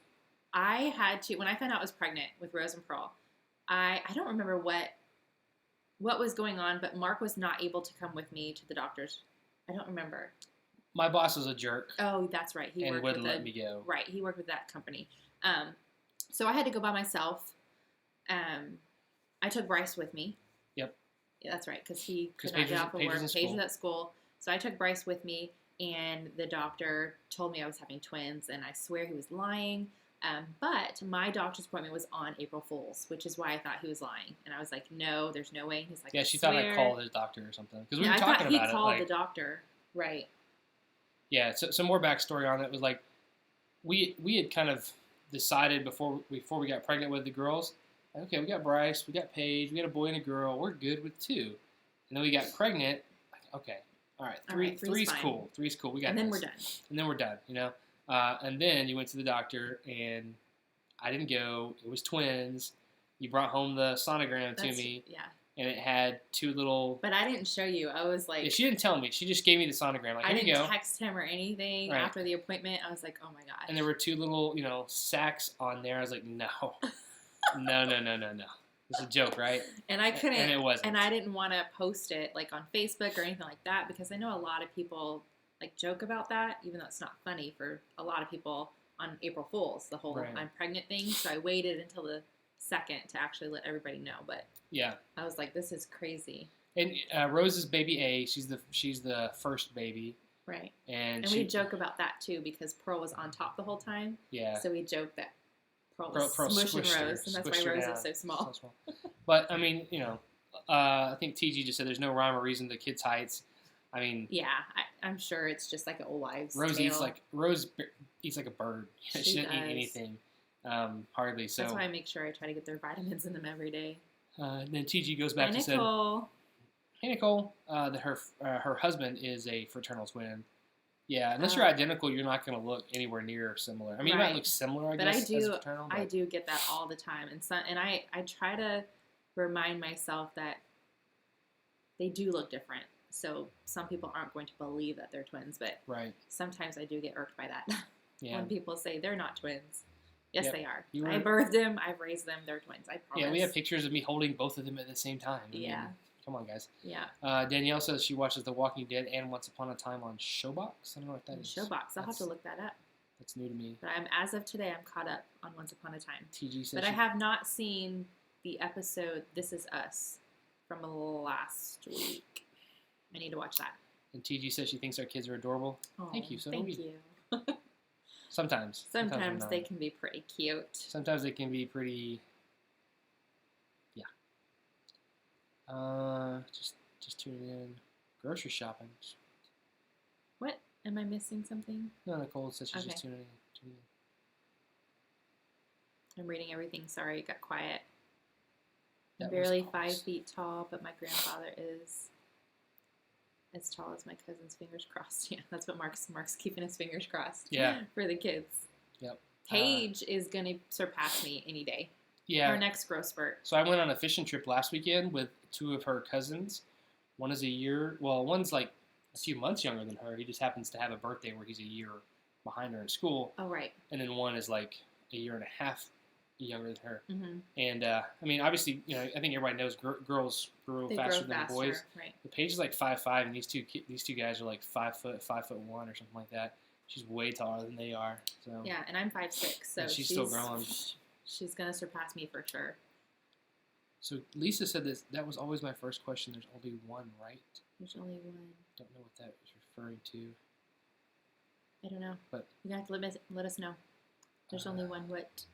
I had to, when I found out I was pregnant with Rose and Pearl, I don't remember what was going on, but Mark was not able to come with me to the doctor's. I don't remember. My boss was a jerk. Oh, that's right. He wouldn't let me go. Right. He worked with that company. So I had to go by myself. I took Bryce with me. Yep. Yeah, that's right. Because he could not get off of work. Paige was at school. So I took Bryce with me, and the doctor told me I was having twins, and I swear he was lying. But my doctor's appointment was on April Fool's, which is why I thought he was lying. And I was like, no, there's no way. And he's like, yeah, she thought I called his doctor or something. Because we were talking about it. I thought he called the doctor. Right. Yeah, so some more backstory on it was like, we had kind of decided before we got pregnant with the girls, okay, we got Bryce, we got Paige, we got a boy and a girl, we're good with 2. And then we got pregnant, okay, all right, three's cool, we got and then this. We're done, you know? And then you went to the doctor, and I didn't go, it was twins, you brought home the sonogram to me. Yeah. And it had 2 little... But I didn't show you. I was like... Yeah, she didn't tell me. She just gave me the sonogram. Like, I here you go. didn't text him or anything after the appointment. I was like, oh my gosh. And there were 2 little, sacks on there. I was like, no. No. It's a joke, right? And I couldn't... And it wasn't. And I didn't want to post it, like, on Facebook or anything like that, because I know a lot of people, like, joke about that, even though it's not funny for a lot of people on April Fool's, the whole I'm pregnant thing. So I waited until the second to actually let everybody know, but... Yeah. I was like, this is crazy. And Rose's baby A, she's the first baby. Right. And we joke about that too because Pearl was on top the whole time. Yeah. So we joke that Pearl was smushing Rose, and that's why Rose is so small. But I mean, I think TG just said there's no rhyme or reason to kids' heights. I mean, yeah, I'm sure it's just like an old wives' Rose tale. Rose eats like a bird. She doesn't eat anything, hardly. So that's why I make sure I try to get their vitamins in them every day. And then TG goes back and said, "Hey Nicole, that her husband is a fraternal twin. Yeah, unless you're identical, you're not going to look anywhere near similar. I mean, you might look similar, I guess, as fraternal. But I do get that all the time, and I try to remind myself that they do look different. So some people aren't going to believe that they're twins, but sometimes I do get irked by that when people say they're not twins. Yes, they are. I birthed them. I've raised them. They're twins. I promise. Yeah, we have pictures of me holding both of them at the same time. I mean, come on, guys. Yeah. Danielle says she watches The Walking Dead and Once Upon a Time on Showbox. I don't know what that is. Showbox. I'll have to look that up. That's new to me. But as of today, I'm caught up on Once Upon a Time. TG says but I have not seen the episode This Is Us from last week. I need to watch that. And TG says she thinks our kids are adorable. Oh, thank you. So thank you. Sometimes they can be pretty cute. Sometimes they can be pretty. Yeah. Just tuning in. Grocery shopping. What? Am I missing something? No, Nicole says she's just tuning in. I'm reading everything. Sorry, it got quiet. I'm That barely 5 feet tall, but my grandfather is as tall as my cousin's fingers crossed. Yeah, that's what Mark's keeping his fingers crossed. Yeah. For the kids. Yep. Paige is going to surpass me any day. Yeah. Her next growth spurt. So I went on a fishing trip last weekend with 2 of her cousins. One is one's like a few months younger than her. He just happens to have a birthday where he's a year behind her in school. Oh, right. And then one is like a year and a half younger than her. Mm-hmm. And, I mean, obviously, I think everybody knows girls grow faster than boys. Right. The Paige is like 5'5", and these two guys are like 5'1" or something like that. She's way taller than they are. So yeah, and I'm 5'6", so she's still growing. She's gonna surpass me for sure. So Lisa said that was always my first question. There's only one, right? There's only one. Don't know what that is referring to. I don't know. But you're gonna have to let us know. There's only one. What?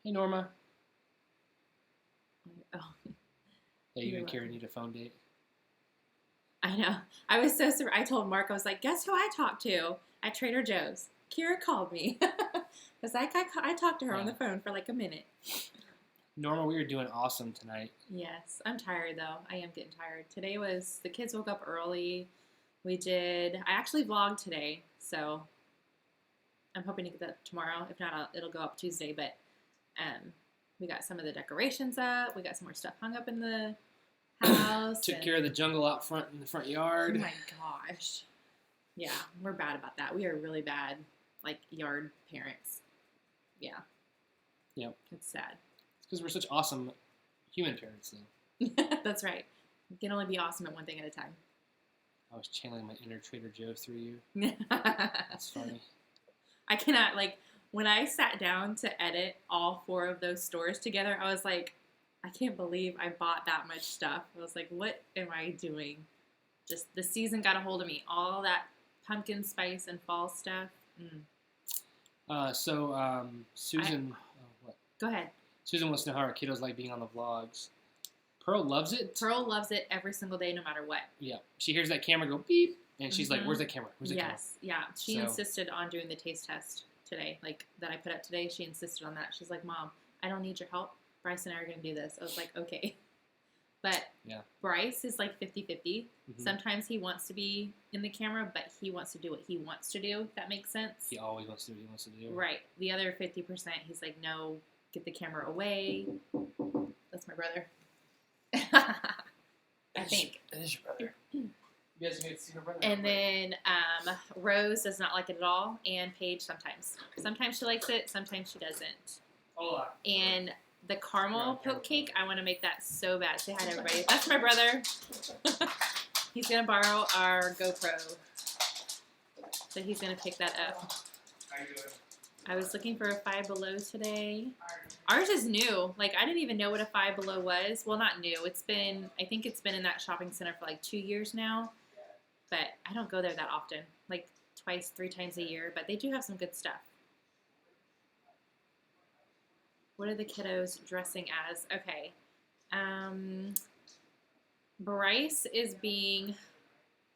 Hey Norma. Oh. Yeah, you and Karen need a phone date. I know. I was so surprised. I told Mark, I was like, guess who I talked to at Trader Joe's? Kira called me. Because I talked to her on the phone for like a minute. Norma, we were doing awesome tonight. Yes. I'm tired, though. I am getting tired. Today the kids woke up early. I actually vlogged today, so I'm hoping to get that tomorrow. If not, it'll go up Tuesday, but we got some of the decorations up. We got some more stuff hung up in the house. Took care of the jungle out front in the front yard. Oh my gosh. Yeah, we're bad about that. We are really bad, like, yard parents. Yeah. Yep. It's sad. It's because we're such awesome human parents, though. That's right. We can only be awesome at one thing at a time. I was channeling my inner Trader Joe through you. That's funny. I cannot, like, when I sat down to edit all 4 of those stores together, I was like, I can't believe I bought that much stuff. I was like, what am I doing? Just the season got a hold of me. All that pumpkin spice and fall stuff. Susan... what? Go ahead. Susan wants to know how our kiddos like being on the vlogs. Pearl loves it. Pearl loves it every single day, no matter what. Yeah. She hears that camera go beep, and she's like, where's the camera? Where's the camera? Yes. Yeah. She insisted on doing the taste test today, like, that I put up today. She insisted on that. She's like, Mom, I don't need your help. Bryce and I are going to do this. I was like, okay. But Bryce is like 50-50. Mm-hmm. Sometimes he wants to be in the camera, but he wants to do what he wants to do, if that makes sense. He always wants to do what he wants to do. Right. The other 50%, he's like, no, get the camera away. That's my brother. I think. That is your brother. You guys get to see her brother. And then Rose does not like it at all, and Paige sometimes. Sometimes she likes it, sometimes she doesn't. Hola. And the caramel poke cake, I want to make that so bad. Say hi to everybody. That's my brother. He's going to borrow our GoPro. So he's going to pick that up. How you doing? I was looking for a Five Below today. Ours is new. Like, I didn't even know what a Five Below was. Well, not new. I think it's been in that shopping center for like 2 years now. But I don't go there that often. Like, 2-3 times a year. But they do have some good stuff. What are the kiddos dressing as? Okay. Bryce is being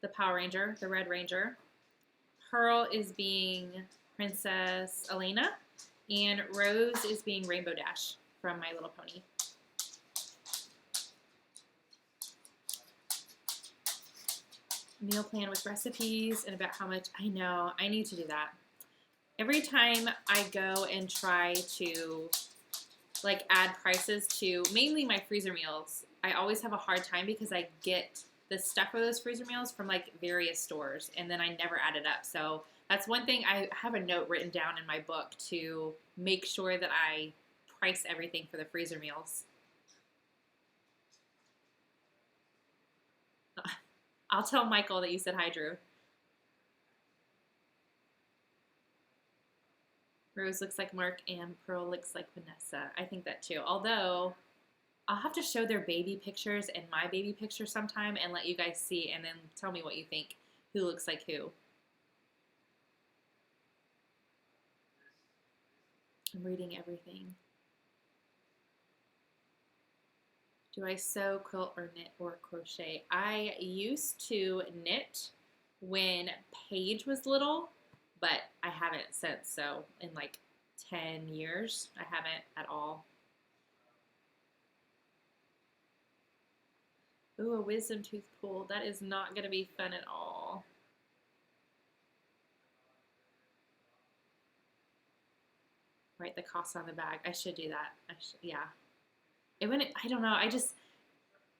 the Power Ranger, the Red Ranger. Pearl is being Princess Elena. And Rose is being Rainbow Dash from My Little Pony. Meal plan with recipes and about how much. I know. I need to do that. Every time I go and try to like add prices to mainly my freezer meals, I always have a hard time because I get the stuff for those freezer meals from like various stores and then I never add it up. So that's one thing. I have a note written down in my book to make sure that I price everything for the freezer meals. I'll tell Michael that you said hi, Drew. Rose looks like Mark and Pearl looks like Vanessa. I think that too. Although, I'll have to show their baby pictures and my baby picture sometime and let you guys see and then tell me what you think. Who looks like who. I'm reading everything. Do I sew, quilt, or knit, or crochet? I used to knit when Paige was little, but I haven't since. So in like 10 years, I haven't at all. Ooh, a wisdom tooth pull. That is not going to be fun at all. Write the cost on the bag. I should do that. Yeah. I don't know.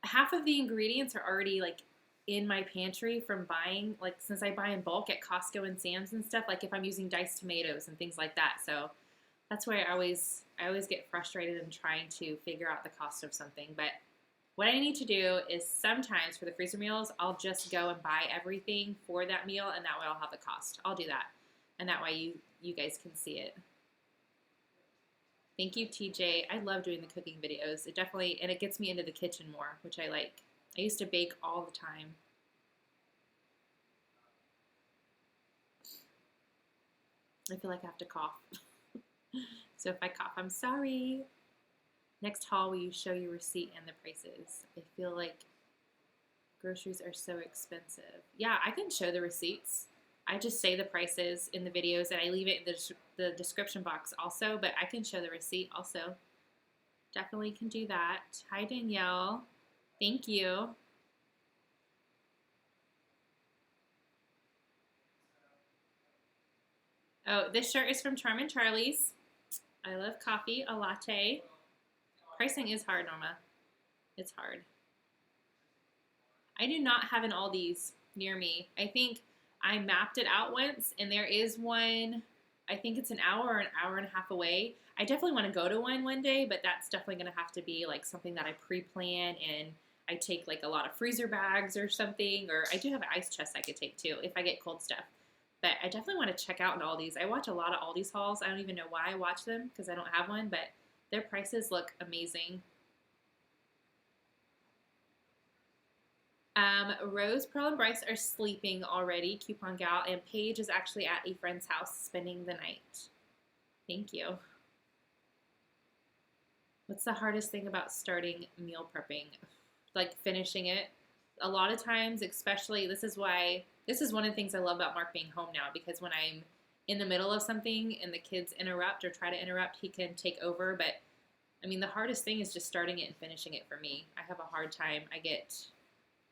Half of the ingredients are already like in my pantry from buying, like since I buy in bulk at Costco and Sam's and stuff, like if I'm using diced tomatoes and things like that. So that's why I always get frustrated in trying to figure out the cost of something. But what I need to do is sometimes for the freezer meals, I'll just go and buy everything for that meal and that way I'll have the cost. I'll do that. And that way you guys can see it. Thank you, TJ. I love doing the cooking videos. It definitely, and it gets me into the kitchen more, which I like. I used to bake all the time. I feel like I have to cough. So if I cough, I'm sorry. Next haul, will you show your receipt and the prices? I feel like Groceries are so expensive. Yeah, I can show the receipts. I just say the prices in the videos and I leave it in the description box also, but I can show the receipt also. Definitely can do that. Hi, Danielle. Thank you. Oh, this shirt is from Charm and Charlie's. I love coffee, a latte. Pricing is hard, Norma. It's hard. I do not have an Aldi's near me. I think I mapped it out once, and there is one, I think it's an hour or an hour and a half away. I definitely want to go to one day, but that's definitely going to have to be like something that I pre-plan, and I take like a lot of freezer bags or something, or I do have an ice chest I could take too if I get cold stuff. But I definitely want to check out an Aldi's. I watch a lot of Aldi's hauls. I don't even know why I watch them because I don't have one, but their prices look amazing. Rose, Pearl, and Bryce are sleeping already, Coupon Gal, and Paige is actually at a friend's house spending the night. Thank you. What's the hardest thing about starting meal prepping? Like finishing it. A lot of times, especially, this is one of the things I love about Mark being home now, because when I'm in the middle of something and the kids interrupt or try to interrupt, he can take over. But, I mean, the hardest thing is just starting it and finishing it for me. I have a hard time. I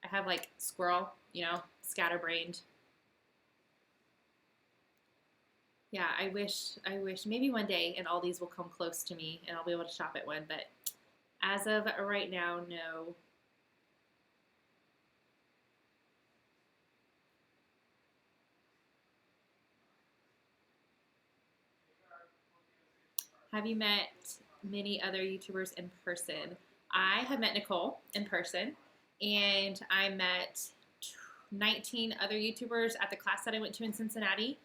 have like squirrel, scatterbrained. Yeah, I wish maybe one day and Aldi's will come close to me and I'll be able to shop at one, but as of right now, no. Have you met many other YouTubers in person? I have met Nicole in person, and I met 19 other YouTubers at the class that I went to in Cincinnati.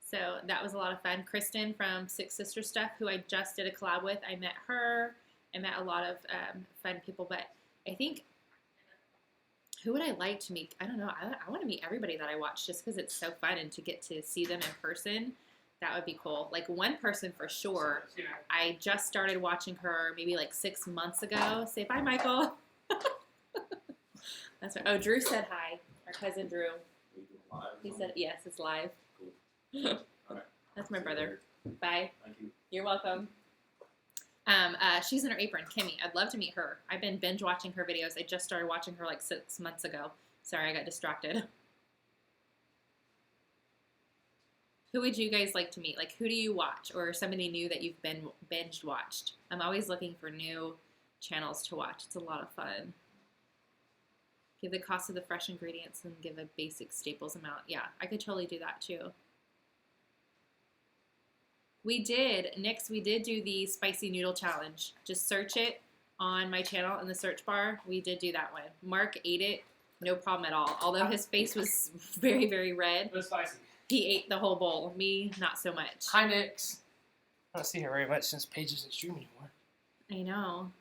So that was a lot of fun. Kristen from Six Sister Stuff, who I just did a collab with, I met her. I met a lot of fun people, but I think, who would I like to meet? I don't know. I want to meet everybody that I watch just because it's so fun, and to get to see them in person, that would be cool. Like one person for sure, I just started watching her maybe like 6 months ago. Say bye, Michael. That's right. Oh, Drew said hi. Our cousin Drew. He said, yes, it's live. That's my brother. Bye. Thank you. You're welcome. She's in her apron, Kimmy. I'd love to meet her. I've been binge watching her videos. I just started watching her like 6 months ago. Sorry, I got distracted. Who would you guys like to meet? Like, who do you watch, or somebody new that you've been binge watched? I'm always looking for new channels to watch. It's a lot of fun. Give the cost of the fresh ingredients and give a basic staples amount. Yeah, I could totally do that too. We did do the spicy noodle challenge. Just search it on my channel in the search bar. We did do that one. Mark ate it, no problem at all. Although his face was very, very red. It was spicy. He ate the whole bowl. Me, not so much. Hi, Nix. I don't see her very much since Paige isn't streaming anymore. I know.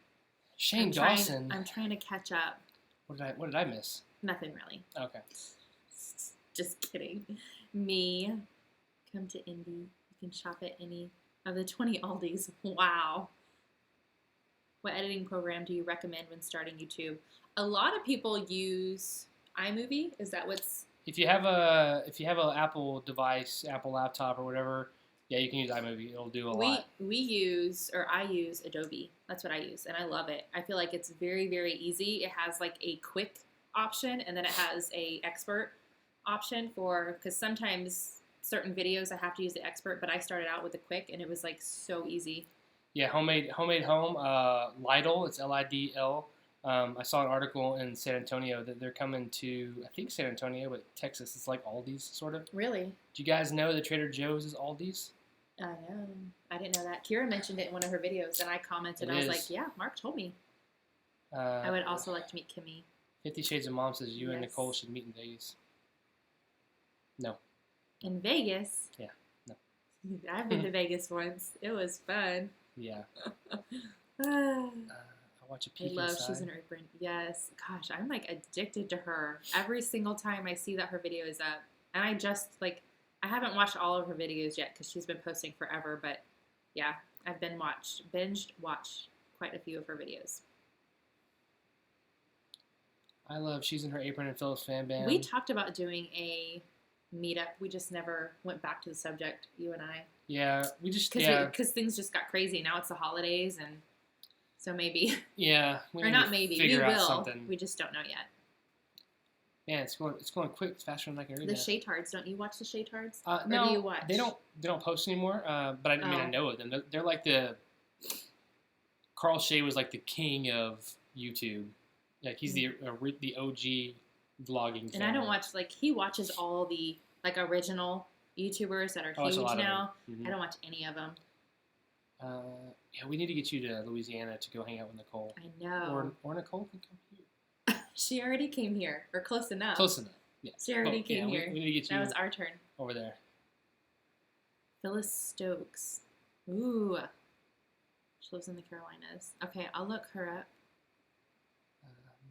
Shane Dawson. I'm trying to catch up. What did I miss? Nothing really. Okay. Just kidding. Me. Come to Indy. You can shop at any of the 20 Aldis. Wow. What editing program do you recommend when starting YouTube? A lot of people use iMovie. Is that what's... If you have an Apple device, Apple laptop or whatever, yeah, you can use iMovie. It'll do a lot. I use Adobe. That's what I use, and I love it. I feel like it's very, very easy. It has like a quick option, and then it has a expert option because sometimes certain videos I have to use the expert, but I started out with the quick, and it was like so easy. Yeah, homemade home, Lidl. It's Lidl. I saw an article in San Antonio that they're coming to, I think San Antonio, but Texas. It's like Aldi's, sort of. Really? Do you guys know that Trader Joe's is Aldi's? I know. I didn't know that. Kira mentioned it in one of her videos, and I commented. I was like, yeah, Mark told me. I would also like to meet Kimmy. 50 Shades of Mom says you and Nicole should meet in Vegas. No. In Vegas? Yeah, no. I've been to Vegas once. It was fun. Yeah. Watch a peek I love inside. She's in her apron. Yes. Gosh, I'm like addicted to her. Every single time I see that her video is up. And I haven't watched all of her videos yet because she's been posting forever. But yeah, I've binged watched quite a few of her videos. She's in her apron and Phillips Fan Band. We talked about doing a meetup. We just never went back to the subject, you and I. Yeah, because things just got crazy. Now it's the holidays, and so maybe. Yeah, or not maybe. We will. Something. We just don't know yet. Yeah, it's going quick. It's faster than I can read. The Shaytards, don't you watch the Shaytards? No, do you watch? They don't post anymore. But I know of them. They're like Carl Shay was like the king of YouTube. Like he's the OG vlogging. And I don't watch he watches all the original YouTubers that are huge now. Mm-hmm. I don't watch any of them. Yeah, we need to get you to Louisiana to go hang out with Nicole. I know. Or Nicole can come here. She already came here, or close enough. Close enough. Yes. She already came here. We need to get you. That was our turn. Over there. Phyllis Stokes. Ooh. She lives in the Carolinas. Okay, I'll look her up.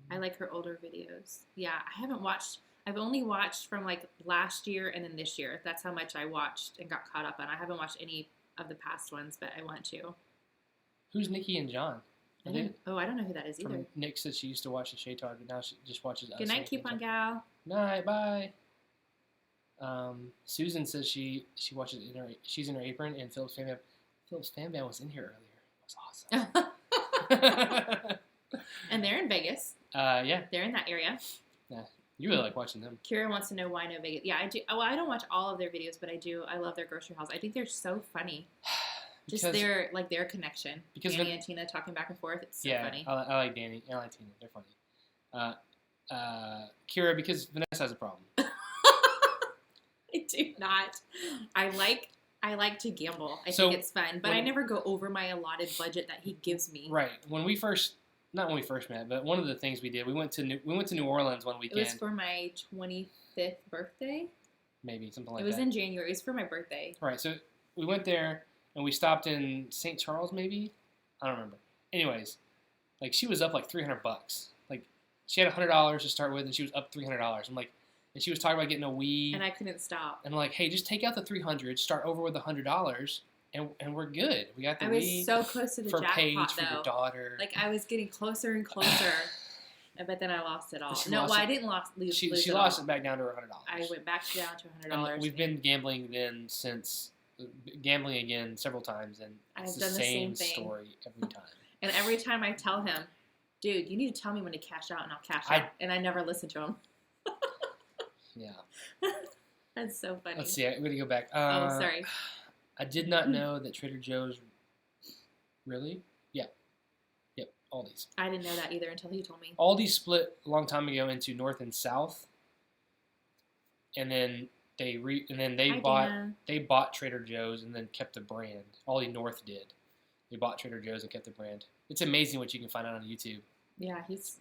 I like her older videos. Yeah, I haven't watched. I've only watched from last year and then this year. That's how much I watched and got caught up on. I haven't watched any of the past ones, but I want to. Who's Nikki and John? I don't know who that is either. Nick said she used to watch the Shaytard, but now she just watches us. Good night, coupon gal. Night, bye. Susan says she watches she's in her apron, and Phillips Fan Band was in here earlier. It was awesome. And they're in Vegas. Yeah. They're in that area. Yeah. You really like watching them. Kira wants to know why no Vegas. Yeah, I do. Well, I don't watch all of their videos, but I do. I love their grocery hauls. I think they're so funny. Just their connection. Because Danny and Tina talking back and forth. It's so funny. I like Danny. I like Tina. They're funny. Kira, because Vanessa has a problem. I do not. I like to gamble. I think it's fun, but I never go over my allotted budget that he gives me. Right. Not when we first met, but one of the things we did, we went to New Orleans one weekend. It was for my 25th birthday. Maybe something like that. It was in January. It was for my birthday. Right. So we went there. And we stopped in St. Charles, maybe? I don't remember. Anyways, she was up $300. She had $100 to start with, and she was up $300. And she was talking about getting a Wii. And I couldn't stop. And I'm like, hey, just take out the $300, start over with $100, and we're good. We got the Wii. I was so close to the jackpot, Paige, for your daughter. I was getting closer and closer. But then I lost it all. I didn't lose She it lost all. it back down to her $100. I went back down to $100. And we've been gambling then since... Gambling again several times, and it's the same story every time. And every time I tell him, dude, you need to tell me when to cash out, and I'll cash out. And I never listen to him. Yeah. That's so funny. Let's see. I'm going to go back. Sorry. I did not know that Trader Joe's... Really? Yeah. Yep. Aldi's. I didn't know that either until he told me. Aldi split a long time ago into North and South. And then... They bought Trader Joe's and then kept the brand. Aldi North did. They bought Trader Joe's and kept the brand. It's amazing what you can find out on YouTube. Yeah, he's.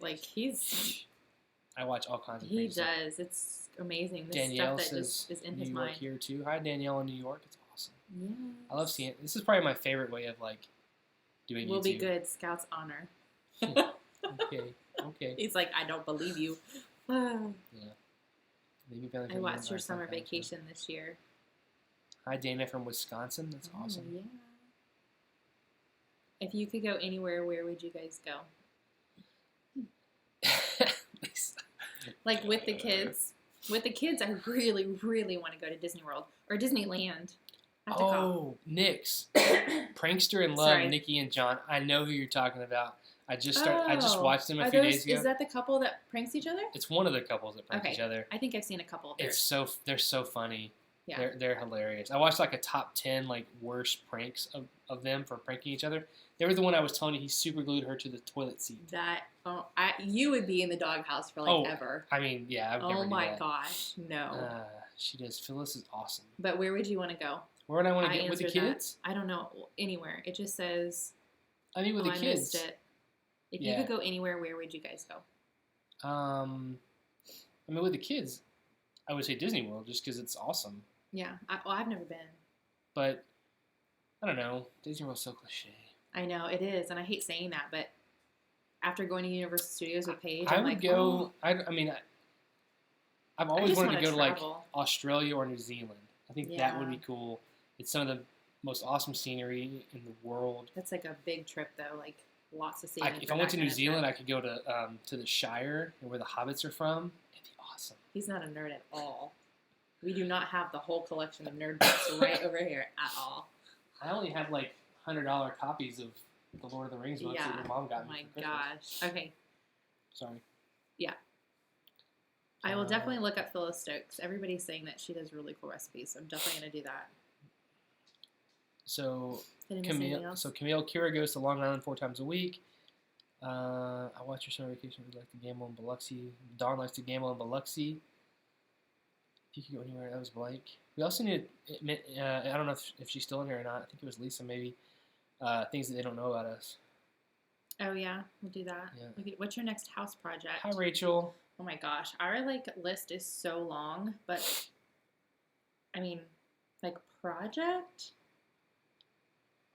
I watch all kinds of things. He does. It's amazing. The Danielle stuff that says is in New his York mind. Here too. Hi Danielle in New York. It's awesome. Yeah. I love seeing it. This is probably my favorite way of doing We'll YouTube. be good. Scout's honor. Okay. He's like, I don't believe you. Yeah. I watched your summer vacation this year. Hi, Dana from Wisconsin. That's awesome. Yeah. If you could go anywhere, where would you guys go? With the kids. With the kids, I really, really want to go to Disney World or Disneyland. Nick's Prankster in Love, sorry. Nikki and John. I know who you're talking about. I just watched them a few days ago. Is that the couple that pranks each other? It's one of the couples that prank each other. I think I've seen a couple of theirs. They're so funny. Yeah. They're hilarious. I watched a top 10 worst pranks of them for pranking each other. They were the one I was telling you he super glued her to the toilet seat. You would be in the doghouse for ever. I mean, yeah, I would never do that. Oh my gosh, no. She does. Phyllis is awesome. But where would you want to go? Where would I want to get with the kids? I don't know. Anywhere. It just says. I mean, with the kids. I missed it. If you could go anywhere, where would you guys go? I mean, with the kids, I would say Disney World just because it's awesome. Yeah. I've never been. But, I don't know. Disney World's so cliche. I know, it is. And I hate saying that, but after going to Universal Studios with Paige, I've always wanted to go to Australia or New Zealand. I think that would be cool. It's some of the most awesome scenery in the world. That's a big trip, though. lots of saving. If I went to New Zealand, I could go to the Shire, where the hobbits are from. It'd be awesome. He's not a nerd at all. We do not have the whole collection of nerd books right over here at all. I only have like $100 copies of the Lord of the Rings books that your mom got me for Christmas. Oh my gosh. Okay. Sorry. Yeah. I will definitely look up Phyllis Stokes. Everybody's saying that she does really cool recipes, so I'm definitely going to do that. So Camille Kira goes to Long Island 4 times a week. I watch your summer vacation. We like to gamble in Biloxi. Dawn likes to gamble in Biloxi. If you could go anywhere, that was blank. We also need to admit, I don't know if she's still in here or not. I think it was Lisa maybe. Things that they don't know about us. Oh yeah, we'll do that. Yeah. What's your next house project? Hi Rachel. Oh my gosh, our list is so long, but I mean, project.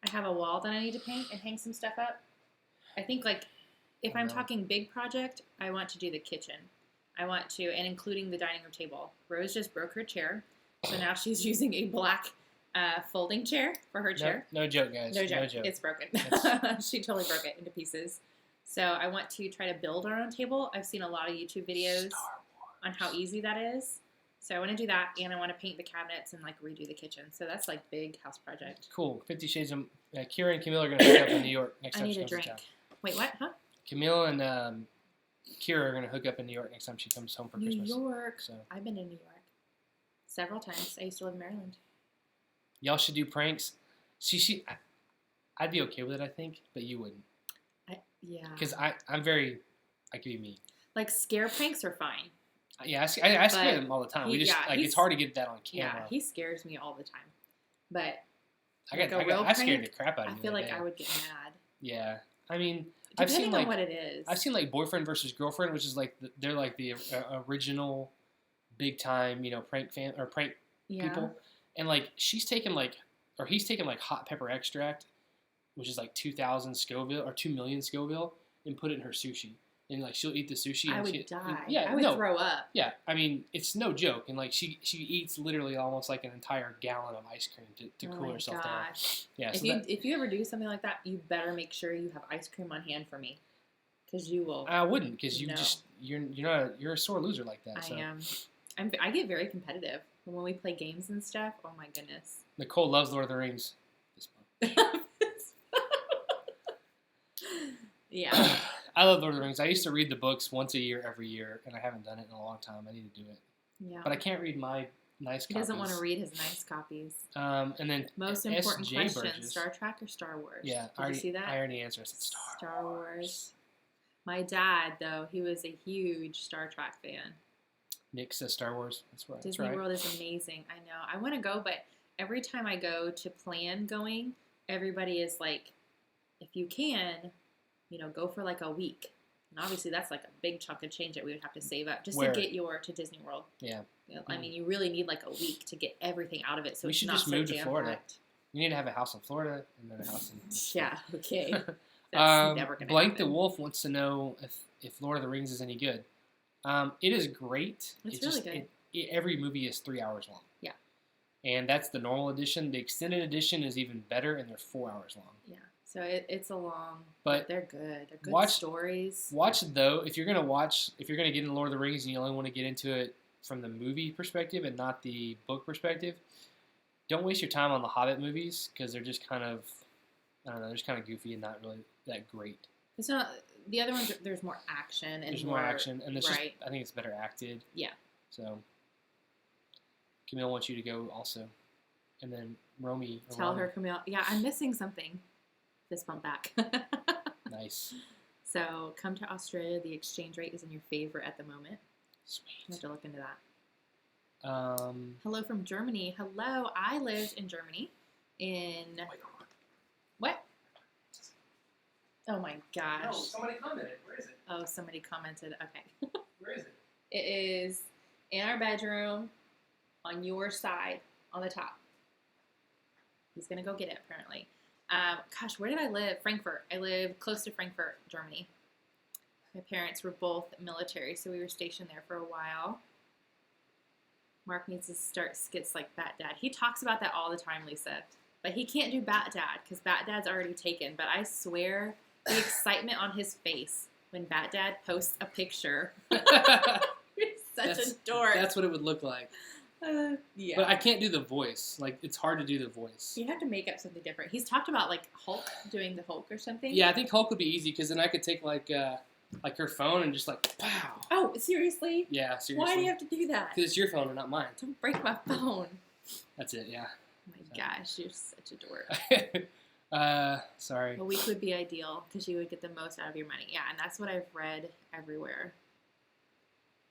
I have a wall that I need to paint and hang some stuff up. I think if I'm talking big project, I want to do the kitchen. I want to, and including the dining room table. Rose just broke her chair, so now she's using a black folding chair for her chair. No joke, guys. No joke. It's broken. She totally broke it into pieces. So I want to try to build our own table. I've seen a lot of YouTube videos on how easy that is. So I want to do that, and I want to paint the cabinets and redo the kitchen. So that's big house project. Cool. 50 Shades of Kira and Camille are going to hook up in New York next time. I need a drink. Wait, what? Huh? Camille and Kira are going to hook up in New York next time she comes home for Christmas. New York. So. I've been to New York several times. I used to live in Maryland. Y'all should do pranks. I'd be okay with it, I think, but you wouldn't. Yeah. Because I'm very, I could be mean. Scare pranks are fine. Yeah, I scare them all the time. It's hard to get that on camera. Yeah, he scares me all the time. But I scared the crap out of me. I feel like I would get mad. Yeah, I mean, depending on what it is. I've seen Boyfriend versus Girlfriend, which is they're the original big time prank fan or prank people, and he's taken hot pepper extract, which is 2,000 Scoville or 2 million Scoville, and put it in her sushi. And she'll eat the sushi. I and would die. I would throw up. Yeah, I mean it's no joke. And she eats literally almost an entire gallon of ice cream to cool herself down. Yeah. If you ever do something like that, you better make sure you have ice cream on hand for me, because you will. I wouldn't, because you're a sore loser like that. I am. I get very competitive when we play games and stuff. Oh my goodness. Nicole loves Lord of the Rings. This month. Yeah. I love Lord of the Rings. I used to read the books once a year, every year, and I haven't done it in a long time. I need to do it. Yeah. But I can't read my nice copies. He doesn't want to read his nice copies. And then most important question: Star Trek or Star Wars? Yeah. Did you see that? I already answered. I said Star Wars. My dad, though, he was a huge Star Trek fan. Nick says Star Wars. That's right. Disney World is amazing. I know. I want to go, but every time I go to plan going, everybody is like, if you can, go for a week. And obviously that's a big chunk of change that we would have to save up just to get to Disney World. Yeah. I mean, you really need a week to get everything out of it. So we should just move to Florida. We need to have a house in Florida and then a house in Yeah, okay. That's never going to Blank the Wolf wants to know if Lord of the Rings is any good. It is great. It's really good. Every movie is 3 hours long. Yeah. And that's the normal edition. The extended edition is even better, and they're 4 hours long. Yeah. So it's a long, but they're good. They're good stories. Watch though. If you're gonna get into Lord of the Rings and you only want to get into it from the movie perspective and not the book perspective, don't waste your time on the Hobbit movies, because they're just kind of, I don't know, they're just kind of goofy and not really that great. It's not the other ones. There's more action and there's more action, and it's just, I think it's better acted. Yeah. So Camille wants you to go also, and then Romy. Tell her, Camille. Yeah, I'm missing something. Fist bump back. Nice. So come to Australia. The exchange rate is in your favor at the moment. Sweet. I have to look into that. Hello from Germany. Hello. I lived in Germany What? Oh my gosh. No, somebody commented. Where is it? Oh, somebody commented. Okay. Where is it? It is in our bedroom on your side on the top. He's going to go get it apparently. Gosh, where did I live? Frankfurt. I lived close to Frankfurt, Germany. My parents were both military, so we were stationed there for a while. Mark needs to start skits like Bat Dad. He talks about that all the time, Lisa. But he can't do Bat Dad because Bat Dad's already taken. But I swear The excitement on his face when Bat Dad posts a picture. Such a dork. That's what it would look like. Yeah. But I can't do the voice. Like, it's hard to do the voice. You have to make up something different. He's talked about, like, Hulk, doing the Hulk or something. Yeah, I think Hulk would be easy because then I could take, like her phone and just, like, pow. Oh, seriously? Yeah, seriously. Why do you have to do that? Because it's your phone and not mine. Don't break my phone. That's it, yeah. Oh my gosh, you're such a dork. Sorry. A week would be ideal because you would get the most out of your money. Yeah, and that's what I've read everywhere.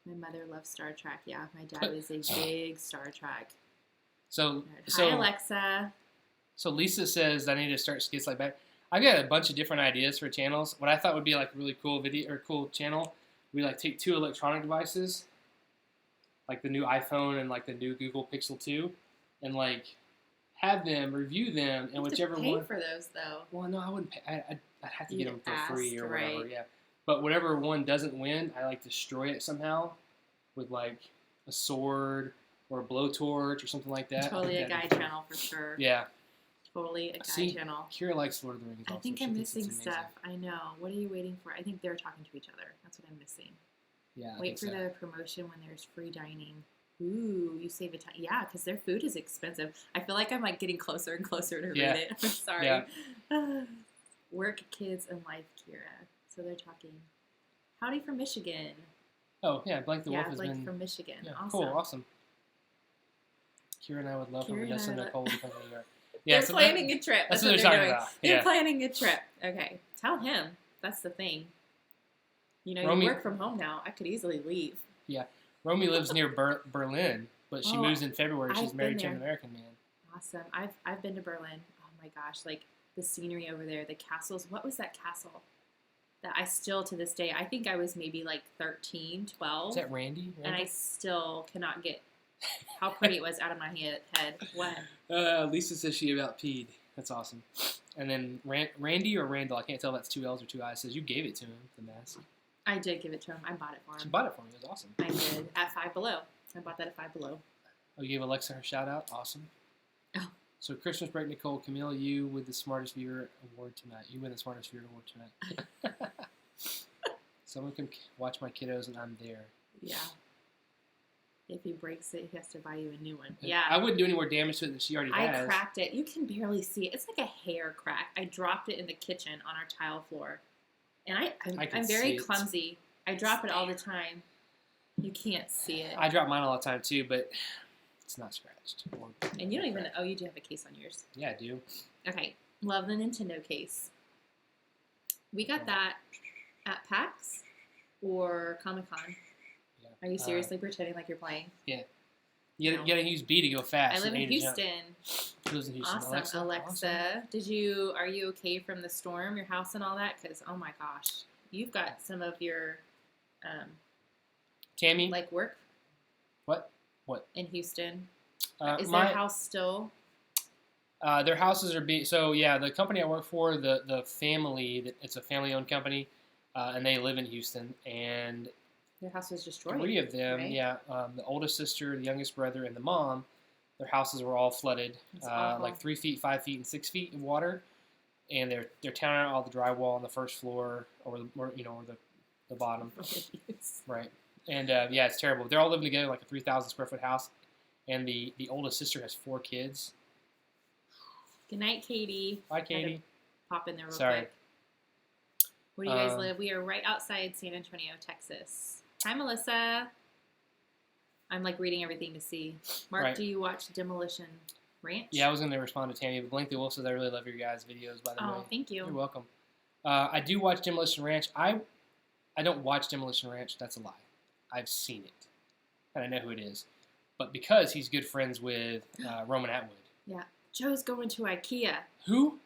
My mother loves Star Trek. Yeah, my dad was a big Star Trek. Hi, Alexa. So Lisa says I need to start skits like that. I've got a bunch of different ideas for channels. What I thought would be like a really cool video or cool channel, we like take 2 electronic devices, like the new iPhone and like the new Google Pixel 2, and like have them review them, and whichever one. one. For those though. Well, no, I wouldn't pay. I'd have to get them for free or whatever. Yeah. But whatever one doesn't win, I like destroy it somehow with like a sword or a blowtorch or something like that. Totally a guy channel for sure. Yeah. Totally a guy channel. Kira likes Lord of the Rings. I think I'm missing stuff. I know. What are you waiting for? I think they're talking to each other. That's what I'm missing. Yeah. Wait for the promotion when there's free dining. Ooh, you save a ton. Yeah, because their food is expensive. I feel like I'm like getting closer and closer to read it. I'm sorry. Yeah. Work, kids, and life, Kira. So they're talking. Howdy from Michigan. Oh, yeah, Blank the Wolf has Blake been... from Michigan. Yeah, awesome. Cool, awesome. Kira and I would love for Vanessa and Nicole to come to New York. Yeah, they're planning a trip. That's what they're talking about. They're planning a trip. Okay, tell him. That's the thing. You know, you work from home now. I could easily leave. Yeah. Romy lives near Berlin, but she moves in February. She's married to an American man. Awesome. I've been to Berlin. Oh, my gosh. Like, the scenery over there, the castles. What was that castle? That I still, to this day, I think I was maybe like 13, 12. Is that Randy? And I still cannot get how pretty it was out of my head. What? Lisa says she about peed. That's awesome. And then Randy or Randall, I can't tell if that's 2 L's or 2 I's, says you gave it to him, the mask. I did give it to him. I bought it for him. She bought it for me. It was awesome. I did. At Five Below. I bought that at Five Below. Oh, you gave Alexa her shout out? Awesome. Oh. So Christmas break, Nicole, Camille, you with the Smartest Viewer Award tonight. You win the Smartest Viewer Award tonight. Someone can watch my kiddos and I'm there. Yeah. If he breaks it, he has to buy you a new one. Yeah. I wouldn't do any more damage to it than she already has. I cracked it. You can barely see it. It's like a hair crack. I dropped it in the kitchen on our tile floor. And I'm very clumsy. I drop it all the time. You can't see it. I drop mine all the time too, but it's not scratched. And you don't even know. Oh, you do have a case on yours. Yeah, I do. Okay. Love the Nintendo case. We got that at PAX or Comic-Con. Yeah. Are you seriously pretending like you're playing? Yeah. You gotta use B to go fast. I live in Houston. She lives in Houston. Awesome, Alexa. Awesome. Are you okay from the storm, your house and all that? Because, oh my gosh, you've got some of your, Tammy? like work. What? In Houston. Is their house still? Their houses are being, so yeah, the company I work for, the family, it's a family-owned company, and they live in Houston, and their house was destroyed. 3 of them, right? Yeah, the oldest sister, the youngest brother, and the mom, their houses were all flooded, like 3 feet, 5 feet, and 6 feet of water, and they're tearing out all the drywall on the first floor or the bottom, right? And yeah, it's terrible. They're all living together like a 3,000 square foot house, and the oldest sister has 4 kids. Good night, Katie. Bye, Katie. Pop in there real quick. Where do you guys live? We are right outside San Antonio, Texas. Hi, Melissa. I'm like reading everything to see. Mark, do you watch Demolition Ranch? Yeah, I was going to respond to Tammy, but Blank the Wolf says I really love your guys' videos, by the way. Oh, thank you. You're welcome. I do watch Demolition Ranch. I don't watch Demolition Ranch. That's a lie. I've seen it, and I know who it is. But because he's good friends with Roman Atwood. Yeah. Joe's going to IKEA. Who?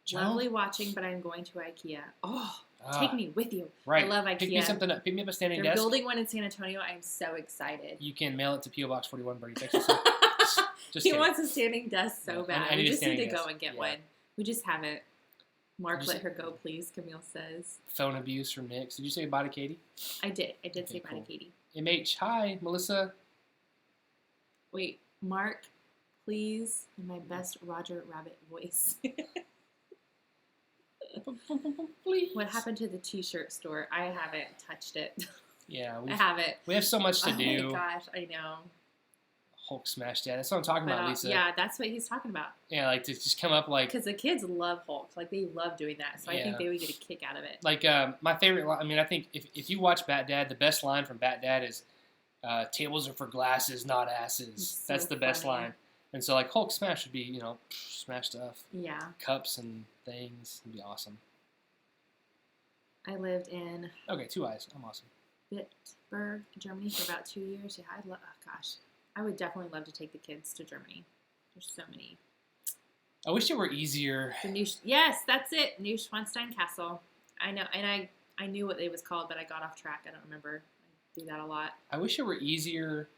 Joe? Lovely watching, but I'm going to IKEA. Oh, take me with you. Right. I love IKEA. Pick me something up. Pick me up a standing desk. They're building one in San Antonio. I am so excited. You can mail it to P.O. Box 41, Birdie, Texas. He wants a standing desk so bad. We just need to go and get one. We just haven't. Mark, let her go, please, Camille says. Phone abuse from Nick. Did you say bye to Katie? I did. I did say bye to Katie. MH, hi, Melissa. Wait, Mark, please, in my best Roger Rabbit voice. Please. What happened to the T-shirt store? I haven't touched it. Yeah, I haven't. We have so much to do. Oh my gosh, I know. Hulk smash dad. That's what I'm talking about, Lisa. Yeah, that's what he's talking about. Yeah, like to just come up like. Because the kids love Hulk. Like they love doing that. So I think they would get a kick out of it. Like my favorite line. I mean, I think if you watch Bat Dad, the best line from Bat Dad is, "Tables are for glasses, not asses." That's the best line. And so like Hulk smash would be smash stuff. Yeah. Cups and things. It'd be awesome. I lived in. Okay, 2 eyes. I'm awesome. Bitburg, Germany for about 2 years. Yeah, I would definitely love to take the kids to Germany. There's so many. I wish it were easier. Yes, that's it. Neuschwanstein Castle. I know, and I knew what it was called, but I got off track. I don't remember. I do that a lot. I wish it were easier,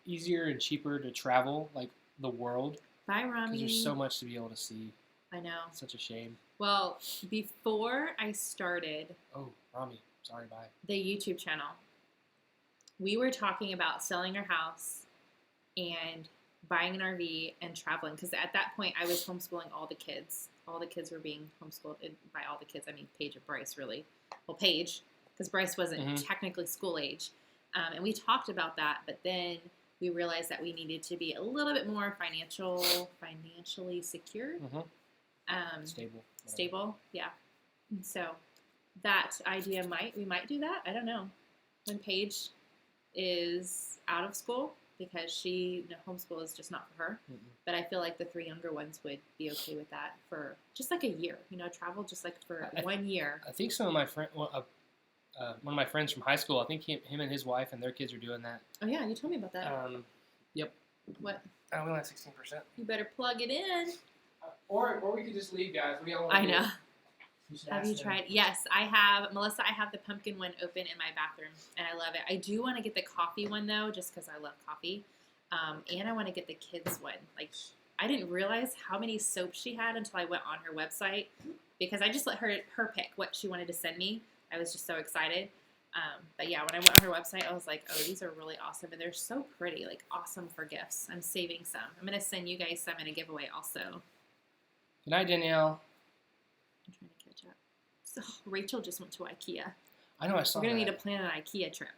easier and cheaper to travel like the world. Bye, Rami. Because there's so much to be able to see. I know. It's such a shame. Well, before I started. Oh, Rami. Sorry, bye. The YouTube channel. We were talking about selling our house and buying an RV and traveling. Because at that point, I was homeschooling all the kids. All the kids were being homeschooled. And by all the kids, I mean Paige and Bryce, really. Well, Paige, because Bryce wasn't technically school age. And we talked about that. But then we realized that we needed to be a little bit more financially secure. Stable, yeah. And so that idea we might do that. I don't know. When Paige is out of school, because homeschool is just not for her. Mm-mm. But I feel like the 3 younger ones would be okay with that for just like a year. Travel just like for 1 year. I think some of my friends, one of my friends from high school, I think him and his wife and their kids are doing that. Oh yeah, you told me about that. Yep. What? We only have 16%. You better plug it in. Or we could just leave, guys. What do y'all want to do? I know. Have you tried? Yes, I have. Melissa, I have the pumpkin one open in my bathroom, and I love it. I do want to get the coffee one, though, just because I love coffee. And I want to get the kids one. Like, I didn't realize how many soaps she had until I went on her website, because I just let her pick what she wanted to send me. I was just so excited. But yeah, when I went on her website, I was like, oh, these are really awesome. And they're so pretty, like awesome for gifts. I'm saving some. I'm going to send you guys some in a giveaway also. Good night, Danielle. I'm trying to catch up. So Rachel just went to IKEA. I know, I saw that. We're going to need to plan an IKEA trip.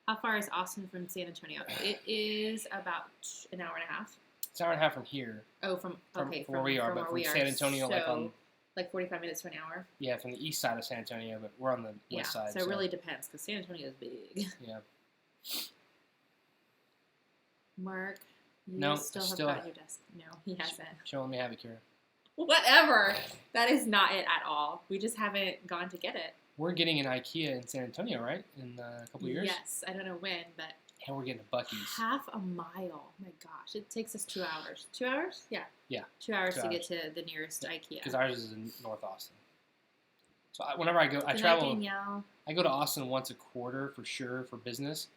How far is Austin from San Antonio? It is about an hour and a half. It's an hour and a half from here. Oh, from where we are, but from San Antonio, so, like 45 minutes to an hour? Yeah, from the east side of San Antonio, but we're on the west side. So it really depends, because San Antonio is big. Yeah. Mark, you still have got your desk. No, he hasn't. She'll let me have it, Kira. Whatever. That is not it at all. We just haven't gone to get it. We're getting an IKEA in San Antonio, right? In a couple of years? Yes. I don't know when, but... And we're getting a Buc-ee's. Half a mile. Oh my gosh. It takes us 2 hours. 2 hours? Yeah. Yeah. 2 hours to get to the nearest IKEA. Because ours is in North Austin. So whenever I go, I travel. Danielle. I go to Austin once a quarter for sure for business.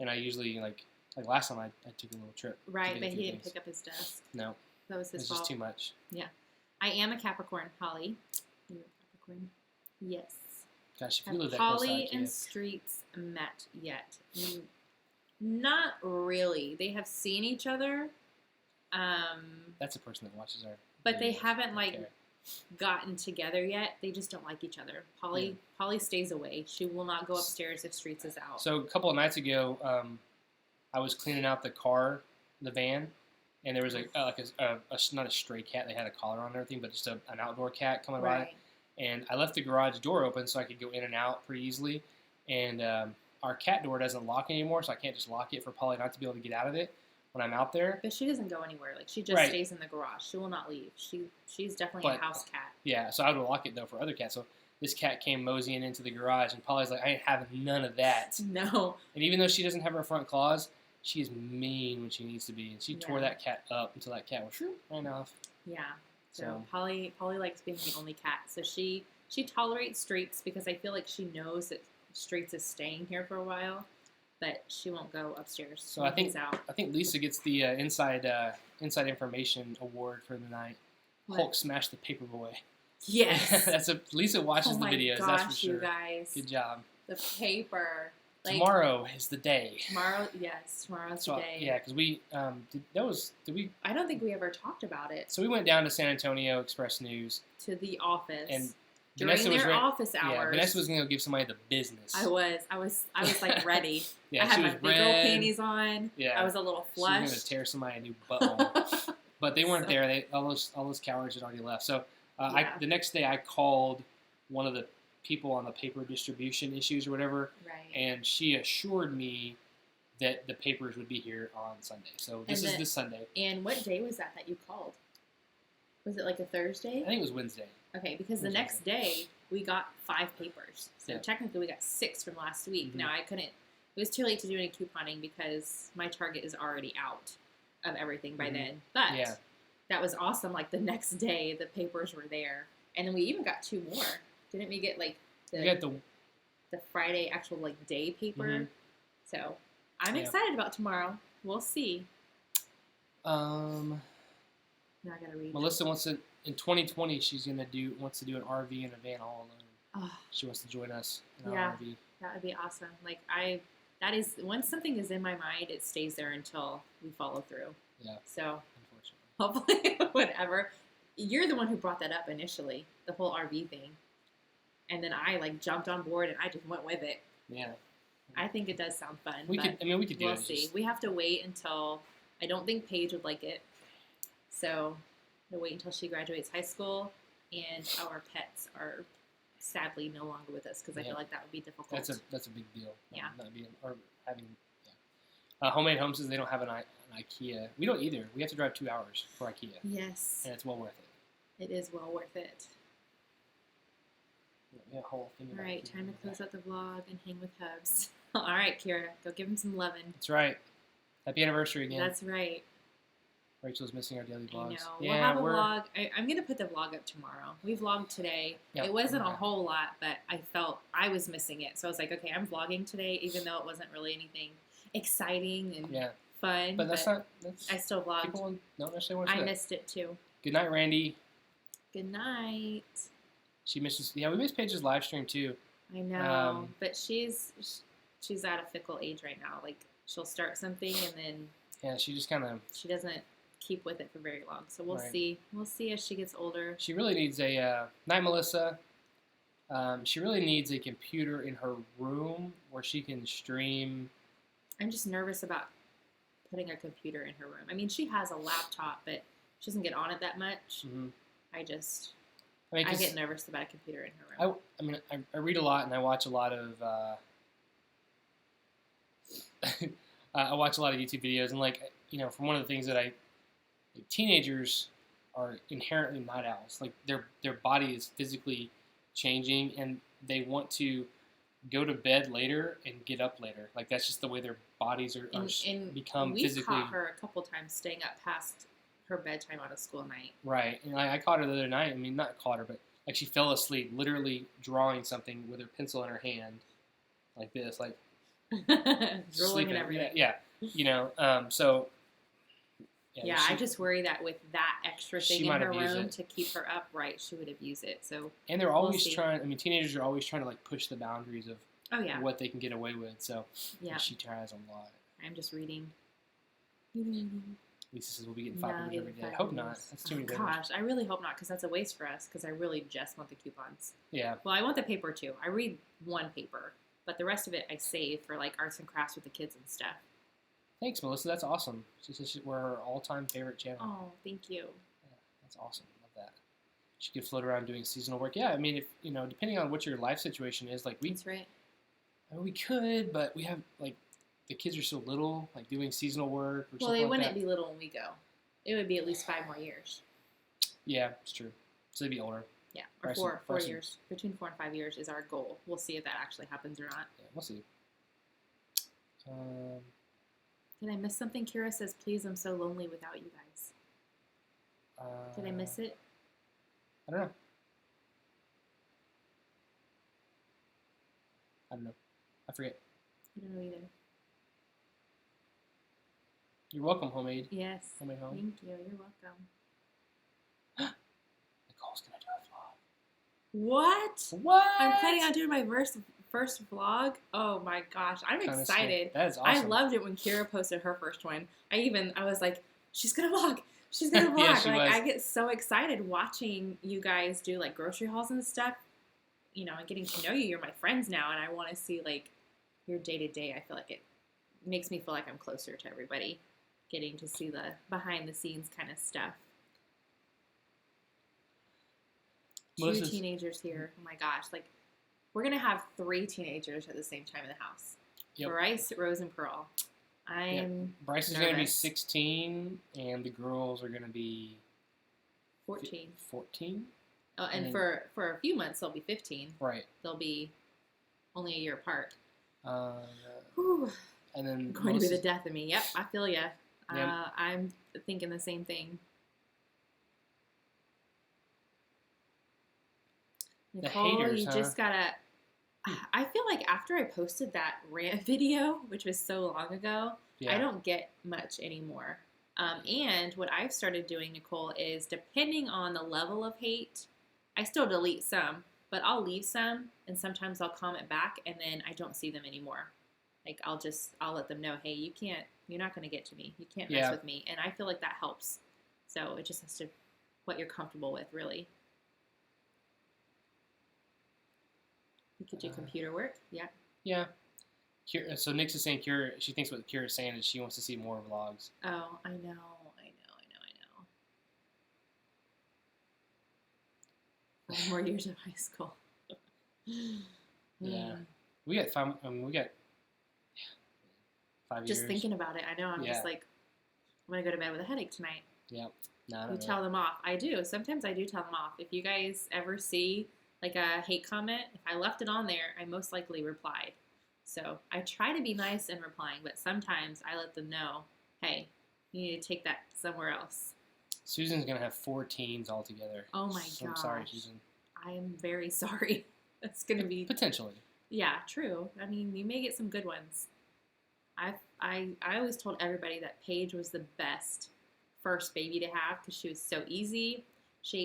And I usually, like last time I took a little trip. Right, but he didn't pick up his desk. No. That was his fault. It's just too much. Yeah. I am a Capricorn, Holly. You're a Capricorn? Yes. Gosh, if you live that close to Holly and Streets met yet? Not really. They have seen each other. That's a person that watches our. But they haven't gotten together yet. They just don't like each other. Holly stays away. She will not go upstairs if Streets is out. So a couple of nights ago, I was cleaning out the van. And there was not a stray cat. They had a collar on and everything, but just an outdoor cat coming by. And I left the garage door open so I could go in and out pretty easily. And our cat door doesn't lock anymore, so I can't just lock it for Polly not to be able to get out of it when I'm out there. But she doesn't go anywhere. Like, she just stays in the garage. She will not leave. She's definitely a house cat. Yeah, so I would lock it, though, for other cats. So this cat came moseying into the garage, and Polly's like, I ain't having none of that. No. And even though she doesn't have her front claws, she is mean when she needs to be, and she tore that cat up until that cat was ran off. Yeah. So Polly likes being the only cat. So she tolerates Streets because I feel like she knows that Streets is staying here for a while, but she won't go upstairs. So I think Lisa gets the inside information award for the night. What? Hulk smashed the paperboy. Yes. Lisa watches the videos. Gosh, that's for sure. You guys. Good job. The paper. Tomorrow is the day. Tomorrow's the day. Yeah, because we did we? I don't think we ever talked about it. So we went down to San Antonio Express News to the office and during their office hours. Yeah, Vanessa was going to give somebody the business. I was like ready. Yeah, I had my big old panties on. Yeah, I was a little flushed. She was going to tear somebody a new butthole. But they weren't there. All those cowards had already left. So the next day I called one of the people on the paper distribution issues or whatever, and she assured me that the papers would be here on Sunday. So this Sunday. And what day was that you called? Was it like a Thursday? I think it was Wednesday. Okay, because the next day we got 5 papers. So technically we got 6 from last week. Mm-hmm. Now I couldn't. It was too late to do any couponing because my Target is already out of everything by then. But that was awesome. Like the next day, the papers were there, and then we even got 2 more. Didn't we get like the Friday actual like day paper? Mm-hmm. So I'm excited about tomorrow. We'll see. Now I gotta read. Melissa wants to in 2020. She's wants to do an RV and a van all alone. Oh. She wants to join us in our RV. That would be awesome. Like that is once something is in my mind, it stays there until we follow through. Yeah. So hopefully, whatever. You're the one who brought that up initially, the whole RV thing, and then I like jumped on board and I just went with it. Yeah. I think it does sound fun. We could do it. We'll see. We have to wait until. I don't think Paige would like it, so we'll wait until she graduates high school and our pets are sadly no longer with us because I feel like that would be difficult. That's a big deal. Yeah. Not being or having. Yeah. Homemade Home says they don't have an IKEA. We don't either. We have to drive 2 hours for IKEA. Yes. And it's well worth it. It is well worth it. Yeah, whole thing. All right, time to close out the vlog and hang with Hubs. All right, Kira, go give him some lovin'. That's right. Happy anniversary again. That's right. Rachel's missing our daily vlogs. I know. We'll have a vlog. I'm going to put the vlog up tomorrow. We vlogged today. Yep. It wasn't a whole lot, but I felt I was missing it. So I was like, okay, I'm vlogging today, even though it wasn't really anything exciting and fun. But I still vlogged. People don't necessarily want to see I missed it too. Good night, Randy. Good night. She misses. Yeah, we missed Paige's live stream too. I know, but she's at a fickle age right now. Like she'll start something and then she just kind of she doesn't keep with it for very long. So we'll see. We'll see as she gets older. She really needs a night, Melissa. She really needs a computer in her room where she can stream. I'm just nervous about putting a computer in her room. I mean, she has a laptop, but she doesn't get on it that much. Mm-hmm. I get nervous about a computer in her room. I read a lot and I watch a lot of I watch a lot of YouTube videos and from one of the things that teenagers are inherently night owls. Like their body is physically changing and they want to go to bed later and get up later. Like that's just the way their bodies are become physically. We caught her a couple times staying up past her bedtime on a school night. Right. And I caught her the other night. I mean, not caught her, but she fell asleep, literally drawing something with her pencil in her hand, like this, like drooling and everything. Yeah. So. Yeah, I just worry that with that extra thing in her room to keep her upright, she would abuse it. So. And they're always trying. I mean, teenagers are always trying to push the boundaries of what they can get away with. So. Yeah. She tries a lot. I'm just reading. Lisa says we'll be getting 5 every day. I hope not. That's too many. Gosh, I really hope not because that's a waste for us because I really just want the coupons. Yeah. Well, I want the paper too. I read one paper, but the rest of it I save for arts and crafts with the kids and stuff. Thanks, Melissa. That's awesome. We're her all-time favorite channel. Oh, thank you. Yeah, that's awesome. Love that. She could float around doing seasonal work. Yeah, I mean, if depending on what your life situation is, that's right. I mean, we could, but we have the kids are so little, doing seasonal work. Or well, they wouldn't be little when we go. It would be at least 5 more years. Yeah, it's true. So they'd be older. Yeah, or 4 years. Between 4 and 5 years is our goal. We'll see if that actually happens or not. Yeah, we'll see. Did I miss something? Kira says, please, I'm so lonely without you guys. Did I miss it? I don't know. I forget. I don't know either. You're welcome, Homemade. Yes. Homemade Home. Thank you. You're welcome. Nicole's going to do a vlog. What? What? I'm planning on doing my first vlog. Oh my gosh, I'm excited. That is awesome. I loved it when Kira posted her first one. I was like, she's gonna vlog. She's gonna vlog. Yeah, I get so excited watching you guys do like grocery hauls and stuff. And getting to know you. You're my friends now, and I want to see like your day to day. I feel like it makes me feel like I'm closer to everybody, getting to see the behind the scenes kind of stuff. Two teenagers here. Oh my gosh. Like, we're going to have 3 teenagers at the same time in the house. Yep. Bryce, Rose, and Pearl. Bryce is going to be 16, and the girls are going to be 14. 14? Oh, and for a few months, they'll be 15. Right. They'll be only a year apart. And then going to be the death of me. Yep, I feel ya. Yep. I'm thinking the same thing. Nicole, haters, you just gotta. I feel like after I posted that rant video, which was so long ago, I don't get much anymore. And what I've started doing, Nicole, is depending on the level of hate, I still delete some, but I'll leave some, and sometimes I'll comment back, and then I don't see them anymore. Like, I'll let them know, hey, you're not going to get to me. You can't mess with me. And I feel like that helps. So it just has to, what you're comfortable with, really. You could do computer work. Yeah. Yeah. So Nix is saying she thinks what Kira's saying is she wants to see more vlogs. Oh, I know. 5 more years of high school. Yeah. We got 5 years. Just thinking about it, I know. I'm just like, I'm going to go to bed with a headache tonight. Yep. You tell them off. I do. Sometimes I do tell them off. If you guys ever see like a hate comment, if I left it on there, I most likely replied. So I try to be nice in replying, but sometimes I let them know, hey, you need to take that somewhere else. Susan's going to have 4 teens altogether. Oh my gosh. I'm sorry, Susan. I'm very sorry. That's going to be... Potentially. Yeah, true. I mean, you may get some good ones. I always told everybody that Paige was the best first baby to have because she was so easy.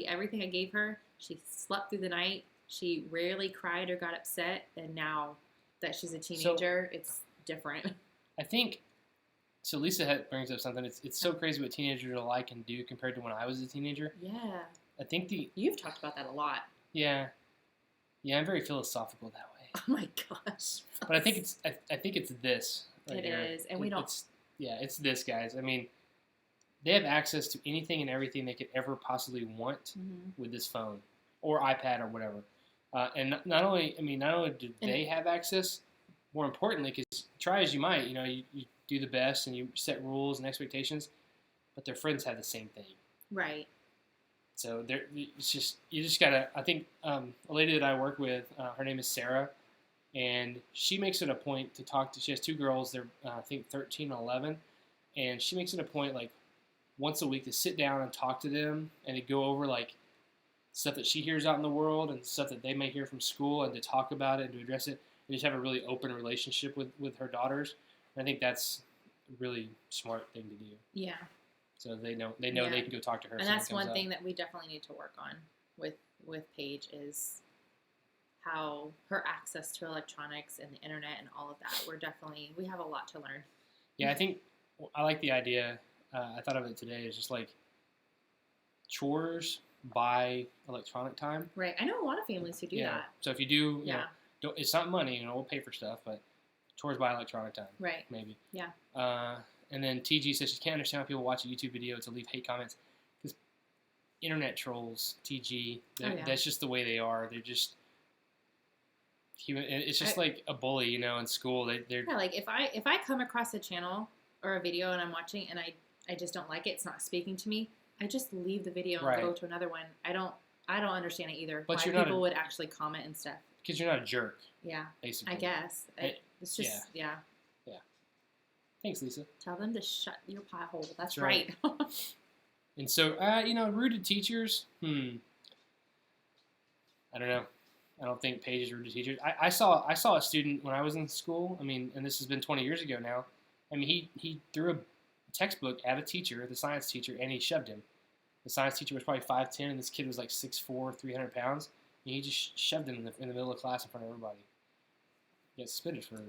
Everything I gave her, she slept through the night. She rarely cried or got upset. And now that she's a teenager, it's different. I think... So Lisa brings up something. It's so crazy what teenagers are like and do compared to when I was a teenager. Yeah. I think You've talked about that a lot. Yeah. Yeah, I'm very philosophical that way. Oh my gosh. But I think it's this. Right it here. Is, and we don't. It's this, guys. I mean, they have access to anything and everything they could ever possibly want with this phone or iPad or whatever. And not only do they have access, more importantly, because try as you might, you do the best and you set rules and expectations, but their friends have the same thing. Right. So you just gotta. I think a lady that I work with, her name is Sarah, and she makes it a point to talk to. She has 2 girls. They're I think 13 and 11, and she makes it a point like once a week to sit down and talk to them and to go over like stuff that she hears out in the world and stuff that they may hear from school and to talk about it and to address it and just have a really open relationship with her daughters. And I think that's a really smart thing to do. Yeah. So they know they can go talk to her. And that's one thing that we definitely need to work on with Paige is how her access to electronics and the internet and all of that. We have a lot to learn. Yeah, I think I like the idea. I thought of it today. It's just like chores by electronic time. Right. I know a lot of families who do that. So if you do, it's not money. We'll pay for stuff, but chores by electronic time. Right. Maybe. Yeah. And then TG says she can't understand how people watch a YouTube video to leave hate comments because internet trolls, TG, that's just the way they are. They're just human. It's just like a bully, in school. They're like if I come across a channel or a video and I'm watching and I just don't like it, it's not speaking to me, I just leave the video and go to another one. I don't understand it either. But why people would actually comment and stuff. Because you're not a jerk. Yeah. Basically. I guess. It's just, yeah. Thanks, Lisa. Tell them to shut your pie hole. That's right. And so, rude to teachers, I don't know. I don't think Paige is rude to teachers. I saw a student when I was in school. I mean, and this has been 20 years ago now. I mean, he threw a textbook at a teacher, the science teacher, and he shoved him. The science teacher was probably 5'10", and this kid was like 6'4", 300 pounds. And he just shoved him in the middle of class in front of everybody. get suspended for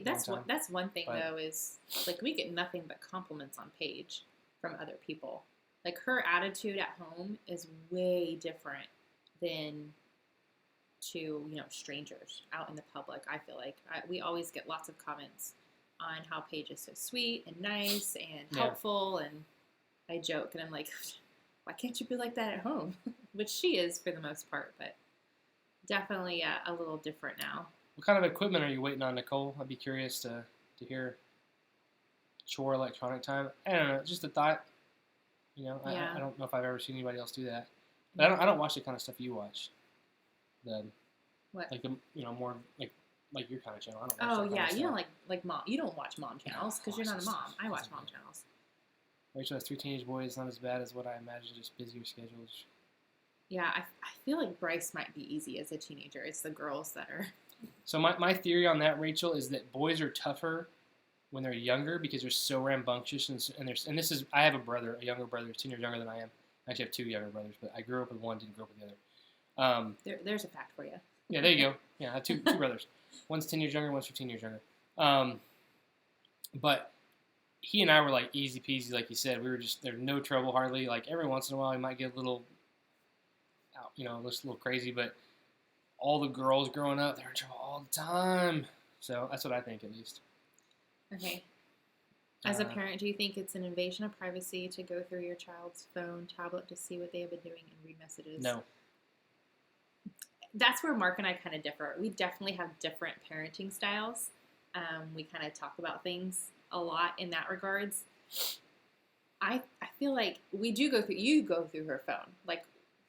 that's one thing though, is like we get nothing but compliments on Paige from other people. Like her attitude at home is way different than to, you know, strangers out in the public. I feel like we always get lots of comments on how Paige is so sweet and nice and helpful, and I joke and I'm like, why can't you be like that at home? Which she is for the most part, but definitely a little different now. What kind of equipment are you waiting on, Nicole? I'd be curious to hear. Chore electronic time. I don't know, just a thought. You know, I don't know if I've ever seen anybody else do that. But I don't watch the kind of stuff you watch. What? Like the, you know, more like your kind of channel. I don't watch that kind of you don't like mom. You don't watch mom channels because you're not a mom. I watch mom channels. Rachel has 3 teenage boys. Not as bad as what I imagine. Just busier schedules. Yeah, I feel like Bryce might be easy as a teenager. It's the girls that are. So my theory on that, Rachel, is that boys are tougher when they're younger because they're so rambunctious and this is, I have a younger brother, 10 years younger than I am. I actually have 2 younger brothers, but I grew up with one, didn't grow up with the other. There's a fact for you. Yeah, there you go. Yeah, I have two brothers. One's 10 years younger, one's 15 years younger. But he and I were like easy peasy, like you said. We were just, there's no trouble hardly. Like every once in a while, we might get a little, just a little crazy. But all the girls growing up, they're in trouble all the time. So that's what I think, at least. Okay. As a parent, do you think it's an invasion of privacy to go through your child's phone, tablet to see what they have been doing and read messages? No. That's where Mark and I kind of differ. We definitely have different parenting styles. We kind of talk about things a lot in that regards. I feel like you go through her phone like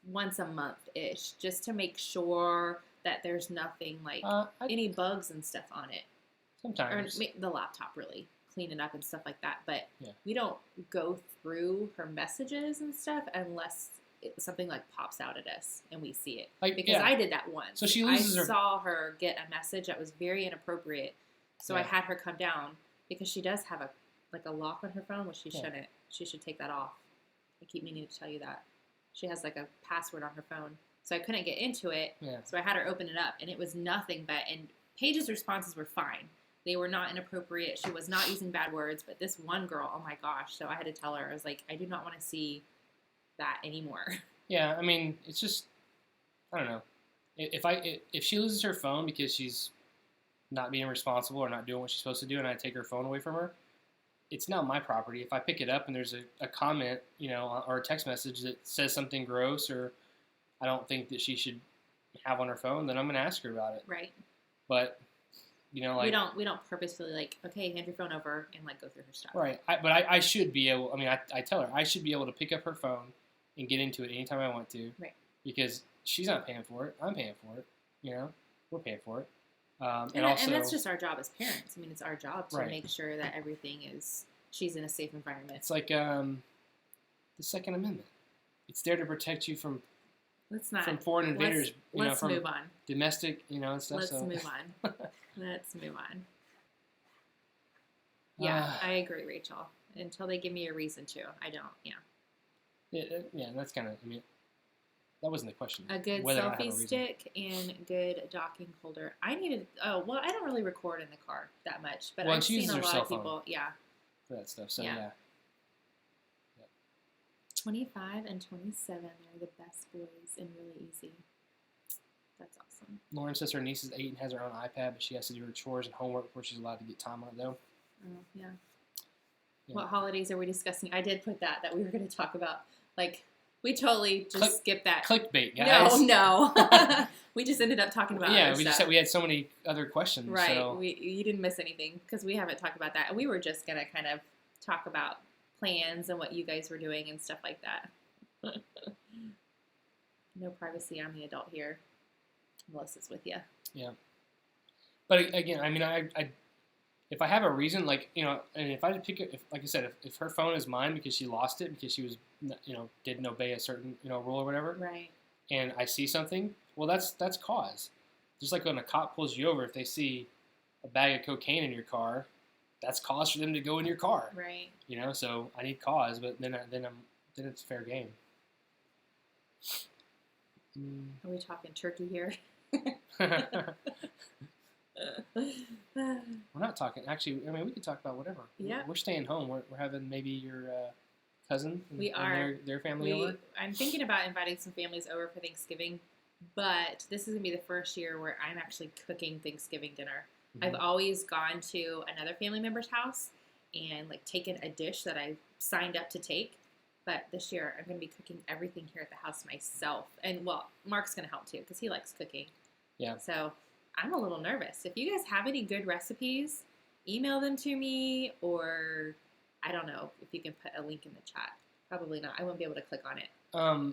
once a month-ish just to make sure that there's nothing like any bugs and stuff on it. Sometimes. Or the laptop, really. Clean it up and stuff like that. But we don't go through her messages and stuff unless something like pops out at us and we see it. Because I did that once. So she loses I saw her get a message that was very inappropriate. So I had her come down because she does have a lock on her phone, which she shouldn't. She should take that off. I keep meaning to tell you that. She has like a password on her phone. So I couldn't get into it. Yeah. So I had her open it up and it was nothing but, and Paige's responses were fine. They were not inappropriate. She was not using bad words. But this one girl, oh my gosh. So I had to tell her, I was like, I do not want to see that anymore. Yeah, I mean, it's just, I don't know. If she loses her phone because she's not being responsible or not doing what she's supposed to do and I take her phone away from her, it's now my property. If I pick it up and there's a comment, or a text message that says something gross or I don't think that she should have on her phone, then I'm going to ask her about it. Right. But... we don't purposefully okay, hand your phone over and go through her stuff. Right, but I should be able. I mean, I tell her I should be able to pick up her phone and get into it anytime I want to. Right. Because she's not paying for it. I'm paying for it. We're paying for it. And that's just our job as parents. I mean, it's our job to make sure that everything she's in a safe environment. It's like the Second Amendment. It's there to protect you from foreign invaders. Let's move on. Domestic, and stuff. Let's move on. Let's move on. Yeah, I agree, Rachel. Until they give me a reason to, I don't. Yeah, that's kind of. I mean, that wasn't the question. A good selfie stick and good docking holder. I don't really record in the car that much, but I've seen a lot of people. Yeah. For that stuff. So yeah. 25 and 27 are the best boys and really easy. That's awesome. Lauren says her niece is 8 and has her own iPad, but she has to do her chores and homework before she's allowed to get time on it, though. Oh, yeah. What holidays are we discussing? I did put that we were going to talk about. We totally just skipped that. Clickbait, guys. No. We just ended up talking about we just said we had so many other questions. Right. So. You didn't miss anything because we haven't talked about that. We were just going to kind of talk about plans and what you guys were doing and stuff like that. No privacy. I'm the adult here. Melissa's with you. Yeah. But again, I mean, I if I have a reason, and if I pick it, like I said, if her phone is mine because she lost it because she was, didn't obey a certain, rule or whatever. Right. And I see something, well, that's cause. Just like when a cop pulls you over, if they see a bag of cocaine in your car, that's cause for them to go in your car. Right. So I need cause, but then it's fair game. Are we talking turkey here? We're not talking. Actually, I mean, we could talk about whatever. Yeah. We're staying home. We're having maybe your cousin and their family over. I'm thinking about inviting some families over for Thanksgiving, but this is going to be the first year where I'm actually cooking Thanksgiving dinner. Mm-hmm. I've always gone to another family member's house and like taken a dish that I signed up to take. But this year, I'm going to be cooking everything here at the house myself. And, well, Mark's going to help, too, because he likes cooking. Yeah. So I'm a little nervous. If you guys have any good recipes, email them to me, or I don't know if you can put a link in the chat. Probably not. I won't be able to click on it.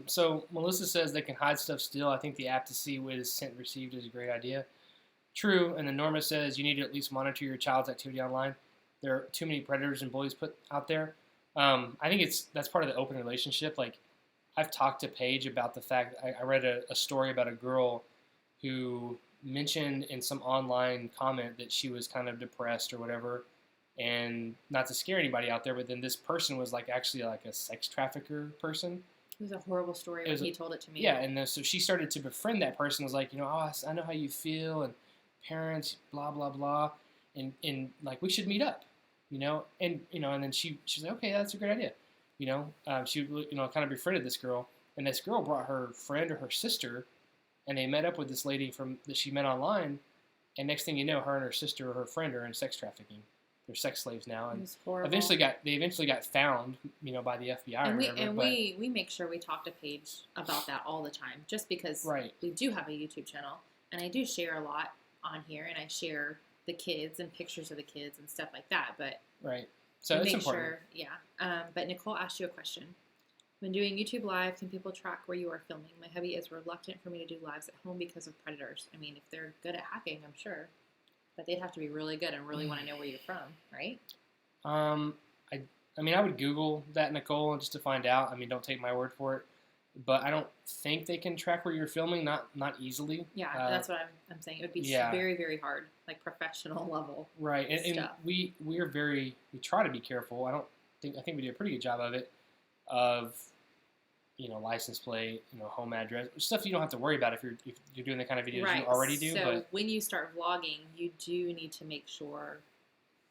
So Melissa says they can hide stuff still. I think the app to see what is sent and received is a great idea. True. And then Norma says you need to at least monitor your child's activity online. There are too many predators and bullies put out there. I think that's part of the open relationship. Like, I've talked to Paige about the fact I read a story about a girl who mentioned in some online comment that she was kind of depressed or whatever, and not to scare anybody out there, but then this person was like actually like a sex trafficker person. It was a horrible story when he told it to me. Yeah, and then, so she started to befriend that person. Was like, oh, I know how you feel, and parents, blah blah blah, and like we should meet up. And then she's like, okay, that's a great idea. She kind of befriended this girl, and this girl brought her friend or her sister, and they met up with this lady that she met online, and next thing you know, her and her sister or her friend are in sex trafficking. They're sex slaves now, and they eventually got found, by the FBI. And we make sure we talk to Paige about that all the time, just because we do have a YouTube channel, and I do share a lot on here, and I share the kids and pictures of the kids and stuff like that, but so it's important. But Nicole asked you a question. When doing YouTube Live, can people track where you are filming? My hubby is reluctant for me to do lives at home because of predators. I mean, if they're good at hacking, I'm sure, but they'd have to be really good and really want to know where you're from, right? I would Google that, Nicole, just to find out. I mean, don't take my word for it. But I don't think they can track where you're filming, not easily. Yeah, that's what I'm saying. It would be very, very hard, like professional level. Right, and we try to be careful. I think we do a pretty good job of it, of license plate, home address, stuff you don't have to worry about if you're doing the kind of videos you already do. So when you start vlogging, you do need to make sure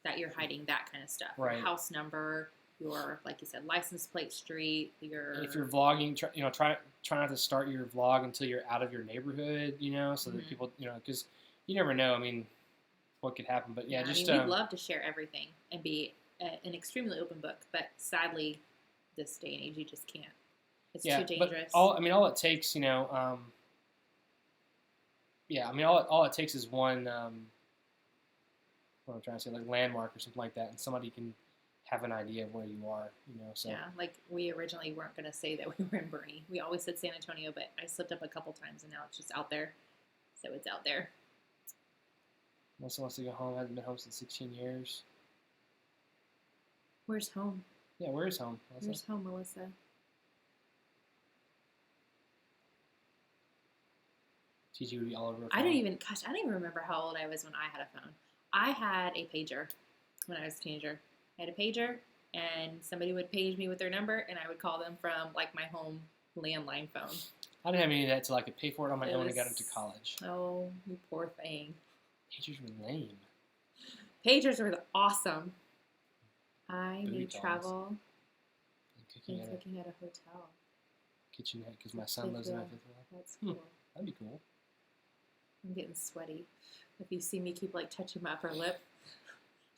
that you're hiding that kind of stuff. Right. Your house number. Your, like you said, license plate street. If you're vlogging, try not to start your vlog until you're out of your neighborhood, so that people, because you never know. I mean, what could happen? But we'd love to share everything and be an extremely open book, but sadly, this day and age, you just can't. It's too dangerous. But all it takes, all it takes is one. What I'm trying to say, like landmark or something like that, and somebody can have an idea of where you are, so. Yeah, like we originally weren't going to say that we were in Bernie. We always said San Antonio, but I slipped up a couple times, and now it's just out there. So it's out there. Melissa wants to go home. Hasn't been home since 16 years. Where's home? Yeah, where's home, Melissa? Where's home, Melissa? TG would be all over her phone. I don't even remember how old I was when I had a phone. I had a pager when I was a teenager. I had a pager, and somebody would page me with their number, and I would call them from, like, my home landline phone. I didn't have any of that until I could pay for it on my own and got into college. Oh, you poor thing. Pagers were lame. Pagers were awesome. I need travel and cooking at a hotel. Kitchenette, because my son lives in that fifth floor. That's cool. That'd be cool. I'm getting sweaty. If you see me keep, like, touching my upper lip.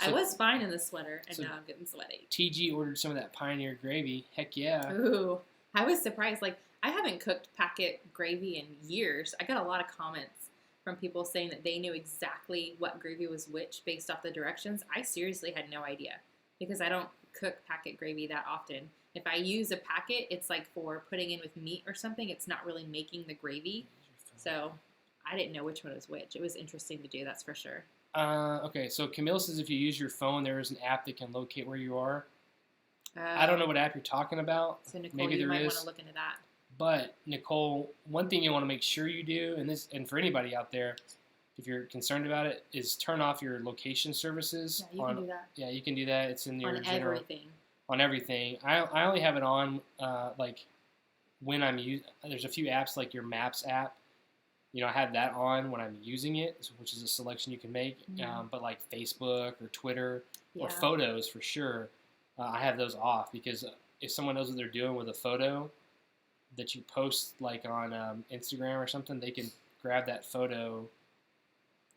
I was fine in the sweater, and now I'm getting sweaty. TG ordered some of that Pioneer gravy. Heck yeah. Ooh. I was surprised. Like, I haven't cooked packet gravy in years. I got a lot of comments from people saying that they knew exactly what gravy was which based off the directions. I seriously had no idea because I don't cook packet gravy that often. If I use a packet, it's like for putting in with meat or something. It's not really making the gravy. So I didn't know which one was which. It was interesting to do, that's for sure. Okay, so Camille says if you use your phone, there is an app that can locate where you are. I don't know what app you're talking about. So Nicole, you might want to look into that. But Nicole, one thing you want to make sure you do, and for anybody out there, if you're concerned about it, is turn off your location services. Yeah, you can do that. Yeah, you can do that. It's in your general. Everything. On everything. I only have it on like when I'm using. There's a few apps like your Maps app. I have that on when I'm using it, which is a selection you can make. But like Facebook or Twitter or photos for sure, I have those off because if someone knows what they're doing with a photo that you post like on Instagram or something, they can grab that photo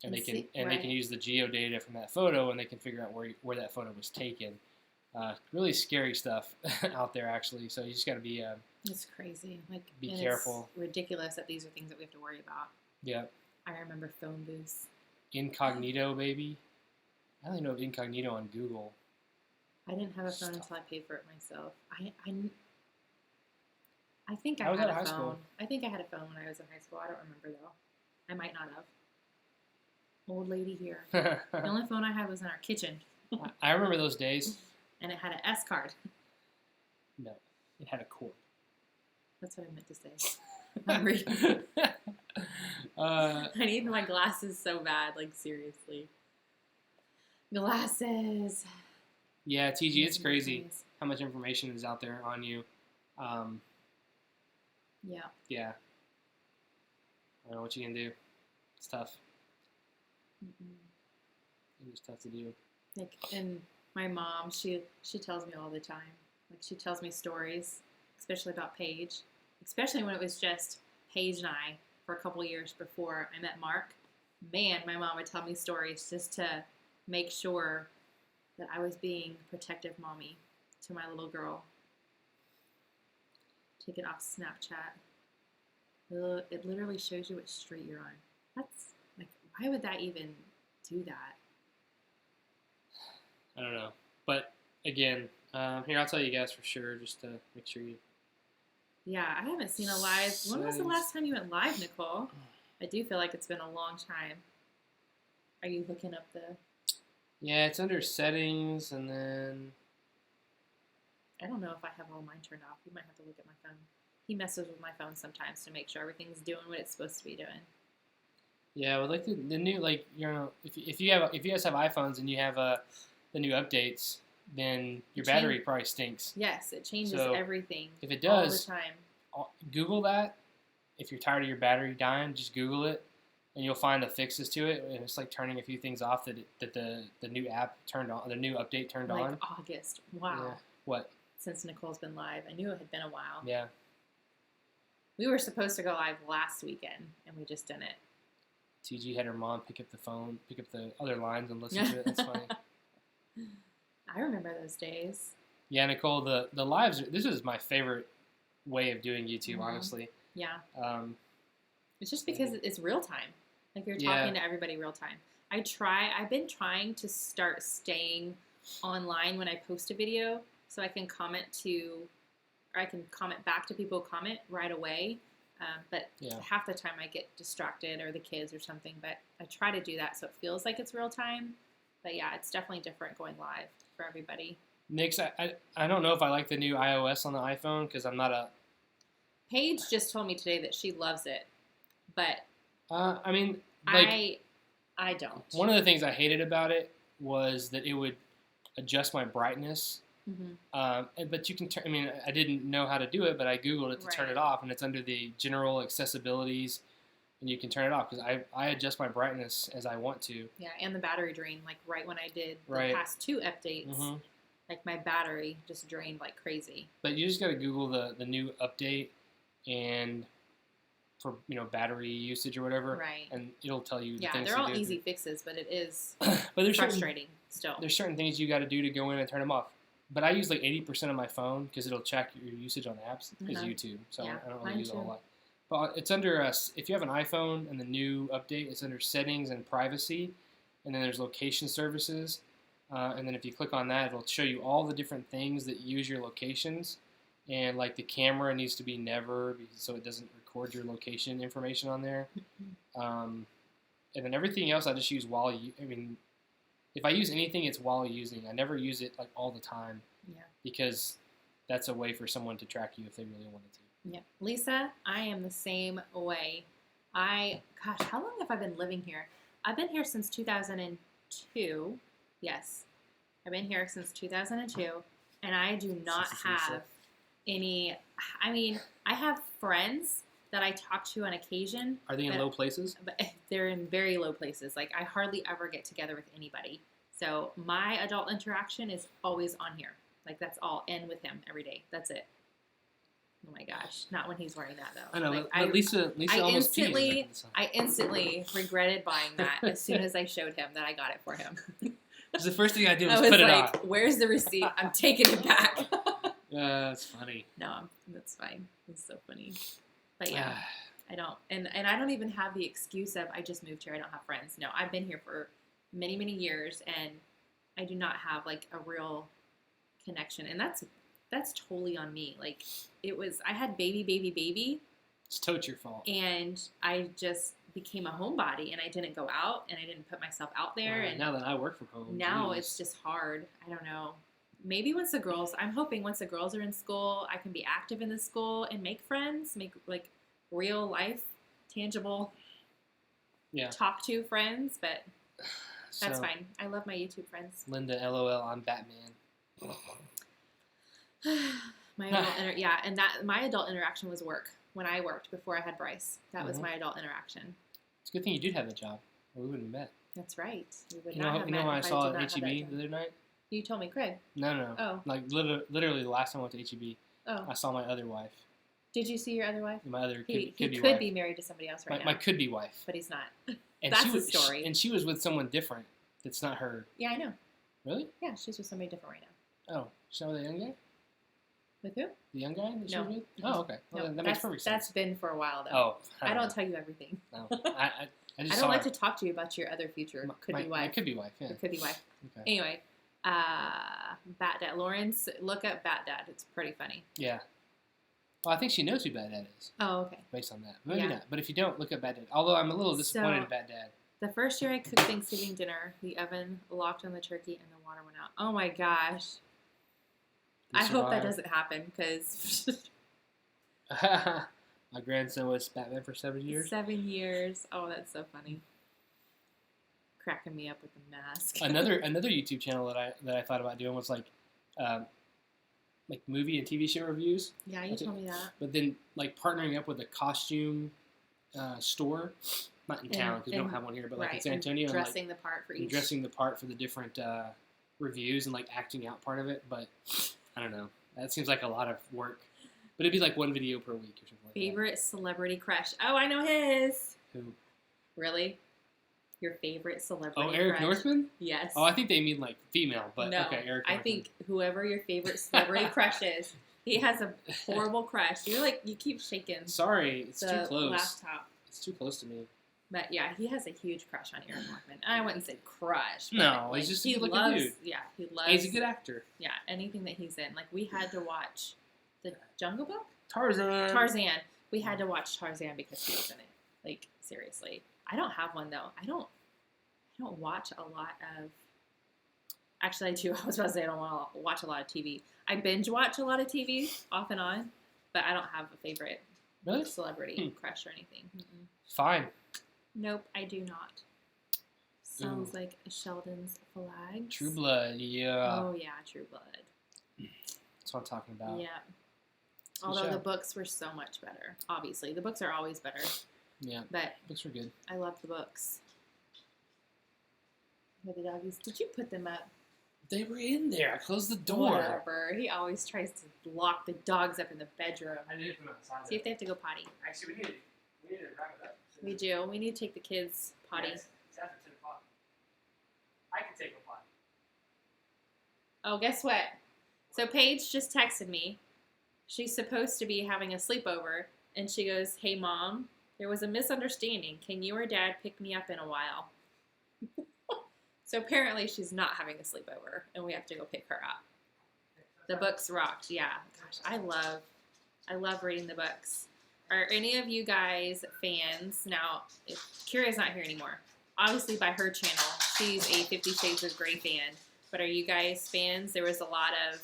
and they can use the geodata from that photo and they can figure out where that photo was taken. Really scary stuff out there, actually. So you just got to be. It's crazy. Be careful. It's ridiculous that these are things that we have to worry about. Yeah. I remember phone booths. Incognito, baby. I only know of Incognito on Google. I didn't have a phone until I paid for it myself. I think I was had at a high phone. school. I think I had a phone when I was in high school. I don't remember though. I might not have. Old lady here. The only phone I had was in our kitchen. I remember those days. And it had an S card. No, it had a cord. That's what I meant to say. I'm reading. I need my glasses so bad, like seriously. Glasses. Yeah, TG, it's crazy how much information is out there on you. Yeah. Yeah. I don't know what you can do. It's tough. It's tough to do. And my mom, she tells me all the time. Like she tells me stories, especially about Paige, especially when it was just Paige and I for a couple years before I met Mark. Man, my mom would tell me stories just to make sure that I was being protective mommy to my little girl. Take it off Snapchat. It literally shows you what street you're on. That's like, why would that even do that? I don't know. But again, here, I'll tell you guys for sure, just to make sure you. Yeah, I haven't seen a live. When was the last time you went live, Nicole? I do feel like it's been a long time. Are you looking up the... Yeah, it's under settings, and then... I don't know if I have all mine turned off. You might have to look at my phone. He messes with my phone sometimes to make sure everything's doing what it's supposed to be doing. Yeah, well, like the new, like, if you guys have iPhones and you have the new updates, then your battery probably stinks. Yes, it changes everything. If it does, all the time. Google that. If you're tired of your battery dying, just Google it, and you'll find the fixes to it. And it's like turning a few things off that the new app turned on, the new update turned on. Like August. Wow. Yeah. What? Since Nicole's been live, I knew it had been a while. Yeah. We were supposed to go live last weekend, and we just didn't. TG had her mom pick up the phone, pick up the other lines, and listen to it. That's funny. I remember those days. Yeah, Nicole, the lives. This is my favorite way of doing YouTube, honestly. Yeah. It's just because it's real time. Like you're talking to everybody real time. I've been trying to start staying online when I post a video, so I can comment back to people who comment right away. But half the time I get distracted or the kids or something. But I try to do that so it feels like it's real time. But yeah, it's definitely different going live for everybody. Nix, I don't know if I like the new iOS on the iPhone because I'm not a... Paige just told me today that she loves it. But I mean, like... I don't. One of the things I hated about it was that it would adjust my brightness. Mm-hmm. But you can turn... I mean, I didn't know how to do it, but I Googled it to turn it off, and it's under the general accessibilities, and you can turn it off, because I adjust my brightness as I want to. Yeah, and the battery drain, like right when I did the past 2 updates, like my battery just drained like crazy. But you just got to Google the new update, and for, battery usage or whatever. Right. And it'll tell you the things to do. Yeah, they're all easy fixes, but it is but frustrating still. There's certain things you got to do to go in and turn them off. But I use like 80% of my phone because it'll check your usage on apps is YouTube. So I don't really use it a whole lot. But it's under if you have an iPhone and the new update, it's under settings and privacy. And then there's location services. And then if you click on that, it'll show you all the different things that use your locations. And like the camera needs to be never, so it doesn't record your location information on there. And then everything else I just use while if I use anything, it's while using. I never use it like all the time. Yeah. Because that's a way for someone to track you if they really wanted to. Yeah. Lisa, I am the same way. Gosh, how long have I been living here? I've been here since 2002. Yes. I've been here since 2002. And I do not have any, I have friends that I talk to on occasion. Are they in low places? But they're in very low places. Like, I hardly ever get together with anybody. So my adult interaction is always on here. Like, that's all in with him every day. That's it. Oh my gosh. Not when he's wearing that, though. I know, like, but Lisa almost I instantly regretted buying that as soon as I showed him that I got it for him. Because the first thing I did was put it on. Where's the receipt? I'm taking it back. That's funny. No, that's fine. It's so funny. But yeah, I don't. And I don't even have the excuse of I just moved here. I don't have friends. No, I've been here for many, many years, and I do not have like a real connection. And that's totally on me. Like, I had baby. It's totally your fault. And I just became a homebody, and I didn't go out, and I didn't put myself out there. And now that I work from home, now it's just hard. I don't know. Maybe I'm hoping once the girls are in school, I can be active in the school and make friends, make like real life, tangible, talk to friends, but that's fine. I love my YouTube friends. Linda, LOL, I'm Batman. My adult interaction was work when I worked before I had Bryce. That was my adult interaction. It's a good thing you did have a job, or we wouldn't have met. That's right. We would you know when I saw at HEB the other night? You told me, Craig. No. Oh. Like literally the last time I went to HEB, I saw my other wife. Did you see your other wife? My other he could wife. Be married to somebody else now. My could-be wife. But he's not. And that's the story. And she was with someone different. That's not her. Yeah, I know. Really? Yeah, she's with somebody different right now. Oh, she's not with the young guy? With who? The young guy that she no. was with? Oh, okay. Well, that makes perfect sense. That's been for a while, though. Oh. I don't tell you everything. No. I just I don't like to talk to you about your other future could-be wife. My could-be wife, yeah. Could-be wife. Okay. Anyway, Bat Dad. Lawrence, look up Bat Dad. It's pretty funny. Yeah. Well, I think she knows who Bat Dad is. Oh, okay. Based on that. Maybe not. But if you don't, look up Bat Dad. Although I'm a little disappointed in Bat Dad. The first year I cooked Thanksgiving dinner, the oven locked on the turkey and the water went out. Oh my gosh. I hope that doesn't happen because... My grandson was Batman for 7 years. 7 years. Oh, that's so funny. Cracking me up with the mask. another YouTube channel that I thought about doing was like movie and TV show reviews. Yeah, you told me that. But then like partnering up with a costume store, not in town because we don't have one here, but like in San Antonio, and dressing the part for each. Dressing the part for the different reviews and like acting out part of it. But I don't know. That seems like a lot of work. But it'd be like one video per week or something like that. Favorite celebrity crush? Oh, I know his. Who? Really? Your favorite celebrity crush? Oh, Eric Northman? Yes. Oh, I think they mean like female, but no, okay, Eric Northman. I think whoever your favorite celebrity crush is, he has a horrible crush. You keep shaking. Sorry, it's too close. Laptop. It's too close to me. But yeah, he has a huge crush on Eric Northman. I wouldn't say crush. No, he's just a good-looking dude. Yeah, he loves. He's a good actor. Yeah, anything that he's in. Like we had to watch The Jungle Book. Tarzan. We had to watch Tarzan because he was in it. Like seriously, I don't have one though. I don't watch a lot of. Actually, I do. I was about to say I don't want to watch a lot of TV. I binge watch a lot of TV off and on, but I don't have a favorite celebrity crush or anything. Mm-mm. Fine. Nope, I do not. Sounds like Sheldon's flag. True Blood, yeah. Oh yeah, True Blood. That's what I'm talking about. Yeah. Although the books were so much better. Obviously, the books are always better. Yeah. But books were good. I love the books. Where the doggies? Did you put them up? They were in there. I closed the door. Whatever. He always tries to lock the dogs up in the bedroom. I did put them outside. See if they have to go potty. Actually, we need to wrap it up. We do. We need to take the kids potty. Yes, it's after 10 o'clock. I can take a potty. Oh, guess what? So Paige just texted me. She's supposed to be having a sleepover, and she goes, "Hey, Mom, there was a misunderstanding. Can you or Dad pick me up in a while?" So apparently she's not having a sleepover, and we have to go pick her up. The books rocked. Yeah. Gosh, I love reading the books. Are any of you guys fans? Now, if Kira's not here anymore, obviously by her channel, she's a 50 Shades of Grey fan. But are you guys fans? There was a lot of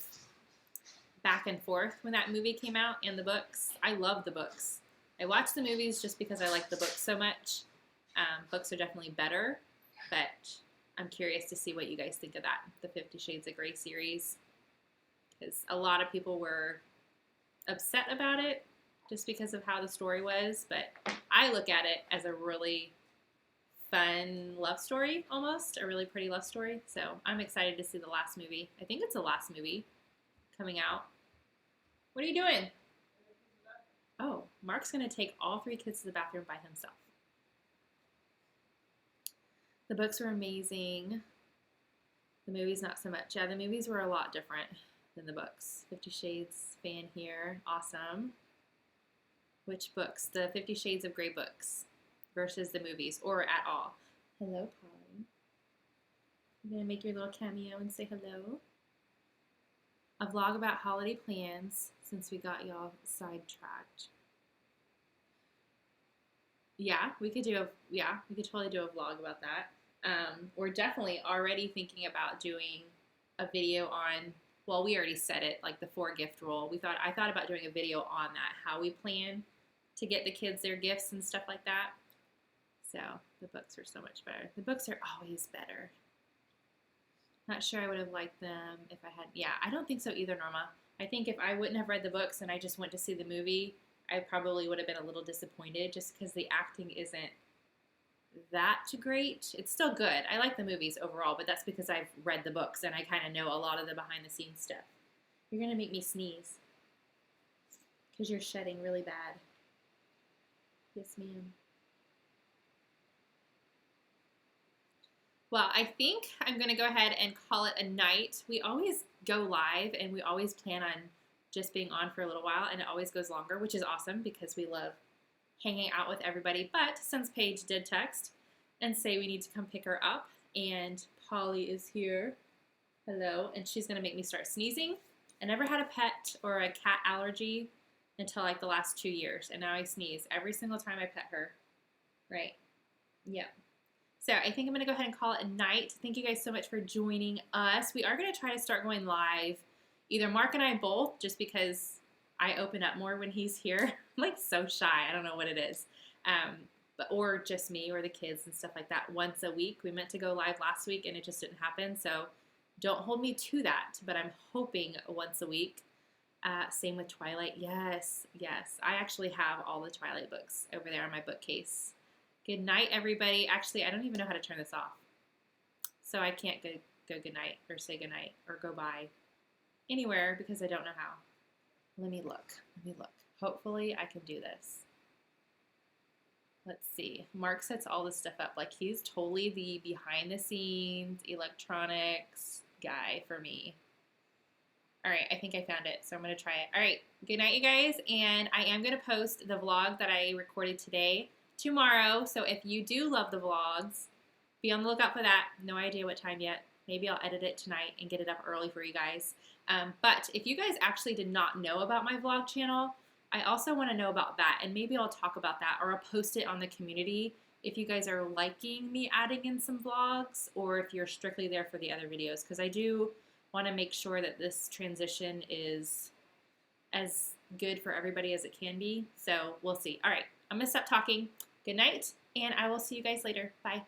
back and forth when that movie came out and the books. I love the books. I watch the movies just because I like the books so much. Books are definitely better, but I'm curious to see what you guys think of that, the 50 Shades of Grey series. Because a lot of people were upset about it. just because of how the story was, but I look at it as a really fun love story, almost a really pretty love story. So I'm excited to see the last movie. I think it's the last movie coming out. What are you doing? Oh, Mark's going to take all 3 kids to the bathroom by himself. The books were amazing. The movies, not so much. Yeah, the movies were a lot different than the books. 50 Shades fan here. Awesome. Which books? The 50 Shades of Grey books versus the movies, or at all. Hello, Polly. You're going to make your little cameo and say hello. A vlog about holiday plans, since we got y'all sidetracked. Yeah, we could totally do a vlog about that. We're definitely already thinking about doing a video on, well, we already said it, like the 4 gift rule. I thought about doing a video on that, how we plan to get the kids their gifts and stuff like that. So the books are so much better. The books are always better. Not sure I would have liked them if I had, I don't think so either, Norma. I think if I wouldn't have read the books and I just went to see the movie, I probably would have been a little disappointed just because the acting isn't that great. It's still good. I like the movies overall, but that's because I've read the books and I kind of know a lot of the behind the scenes stuff. You're going to make me sneeze because you're shedding really bad. Yes, ma'am. Well, I think I'm going to go ahead and call it a night. We always go live and we always plan on just being on for a little while, and it always goes longer, which is awesome because we love hanging out with everybody. But since Paige did text and say we need to come pick her up, and Polly is here, hello, and she's going to make me start sneezing. I never had a pet or a cat allergy until like the last 2 years, and now I sneeze every single time I pet her. Right? Yep. So I think I'm going to go ahead and call it a night. Thank you guys so much for joining us. We are going to try to start going live, either Mark and I both, just because I open up more when he's here. I'm like so shy. I don't know what it is. Or just me or the kids and stuff like that once a week. We meant to go live last week and it just didn't happen. So don't hold me to that, but I'm hoping once a week. Same with Twilight. Yes. I actually have all the Twilight books over there on my bookcase. Good night, everybody. Actually, I don't even know how to turn this off. So I can't go good night or say good night or go bye anywhere because I don't know how. Let me look. Hopefully I can do this. Let's see. Mark sets all this stuff up. Like he's totally the behind the scenes electronics guy for me. All right, I think I found it, so I'm going to try it. All right, good night, you guys. And I am going to post the vlog that I recorded today tomorrow. So if you do love the vlogs, be on the lookout for that. No idea what time yet. Maybe I'll edit it tonight and get it up early for you guys. But if you guys actually did not know about my vlog channel, I also want to know about that. And maybe I'll talk about that or I'll post it on the community if you guys are liking me adding in some vlogs or if you're strictly there for the other videos. Because I do want to make sure that this transition is as good for everybody as it can be. So we'll see. All right, I'm going to stop talking. Good night, and I will see you guys later. Bye.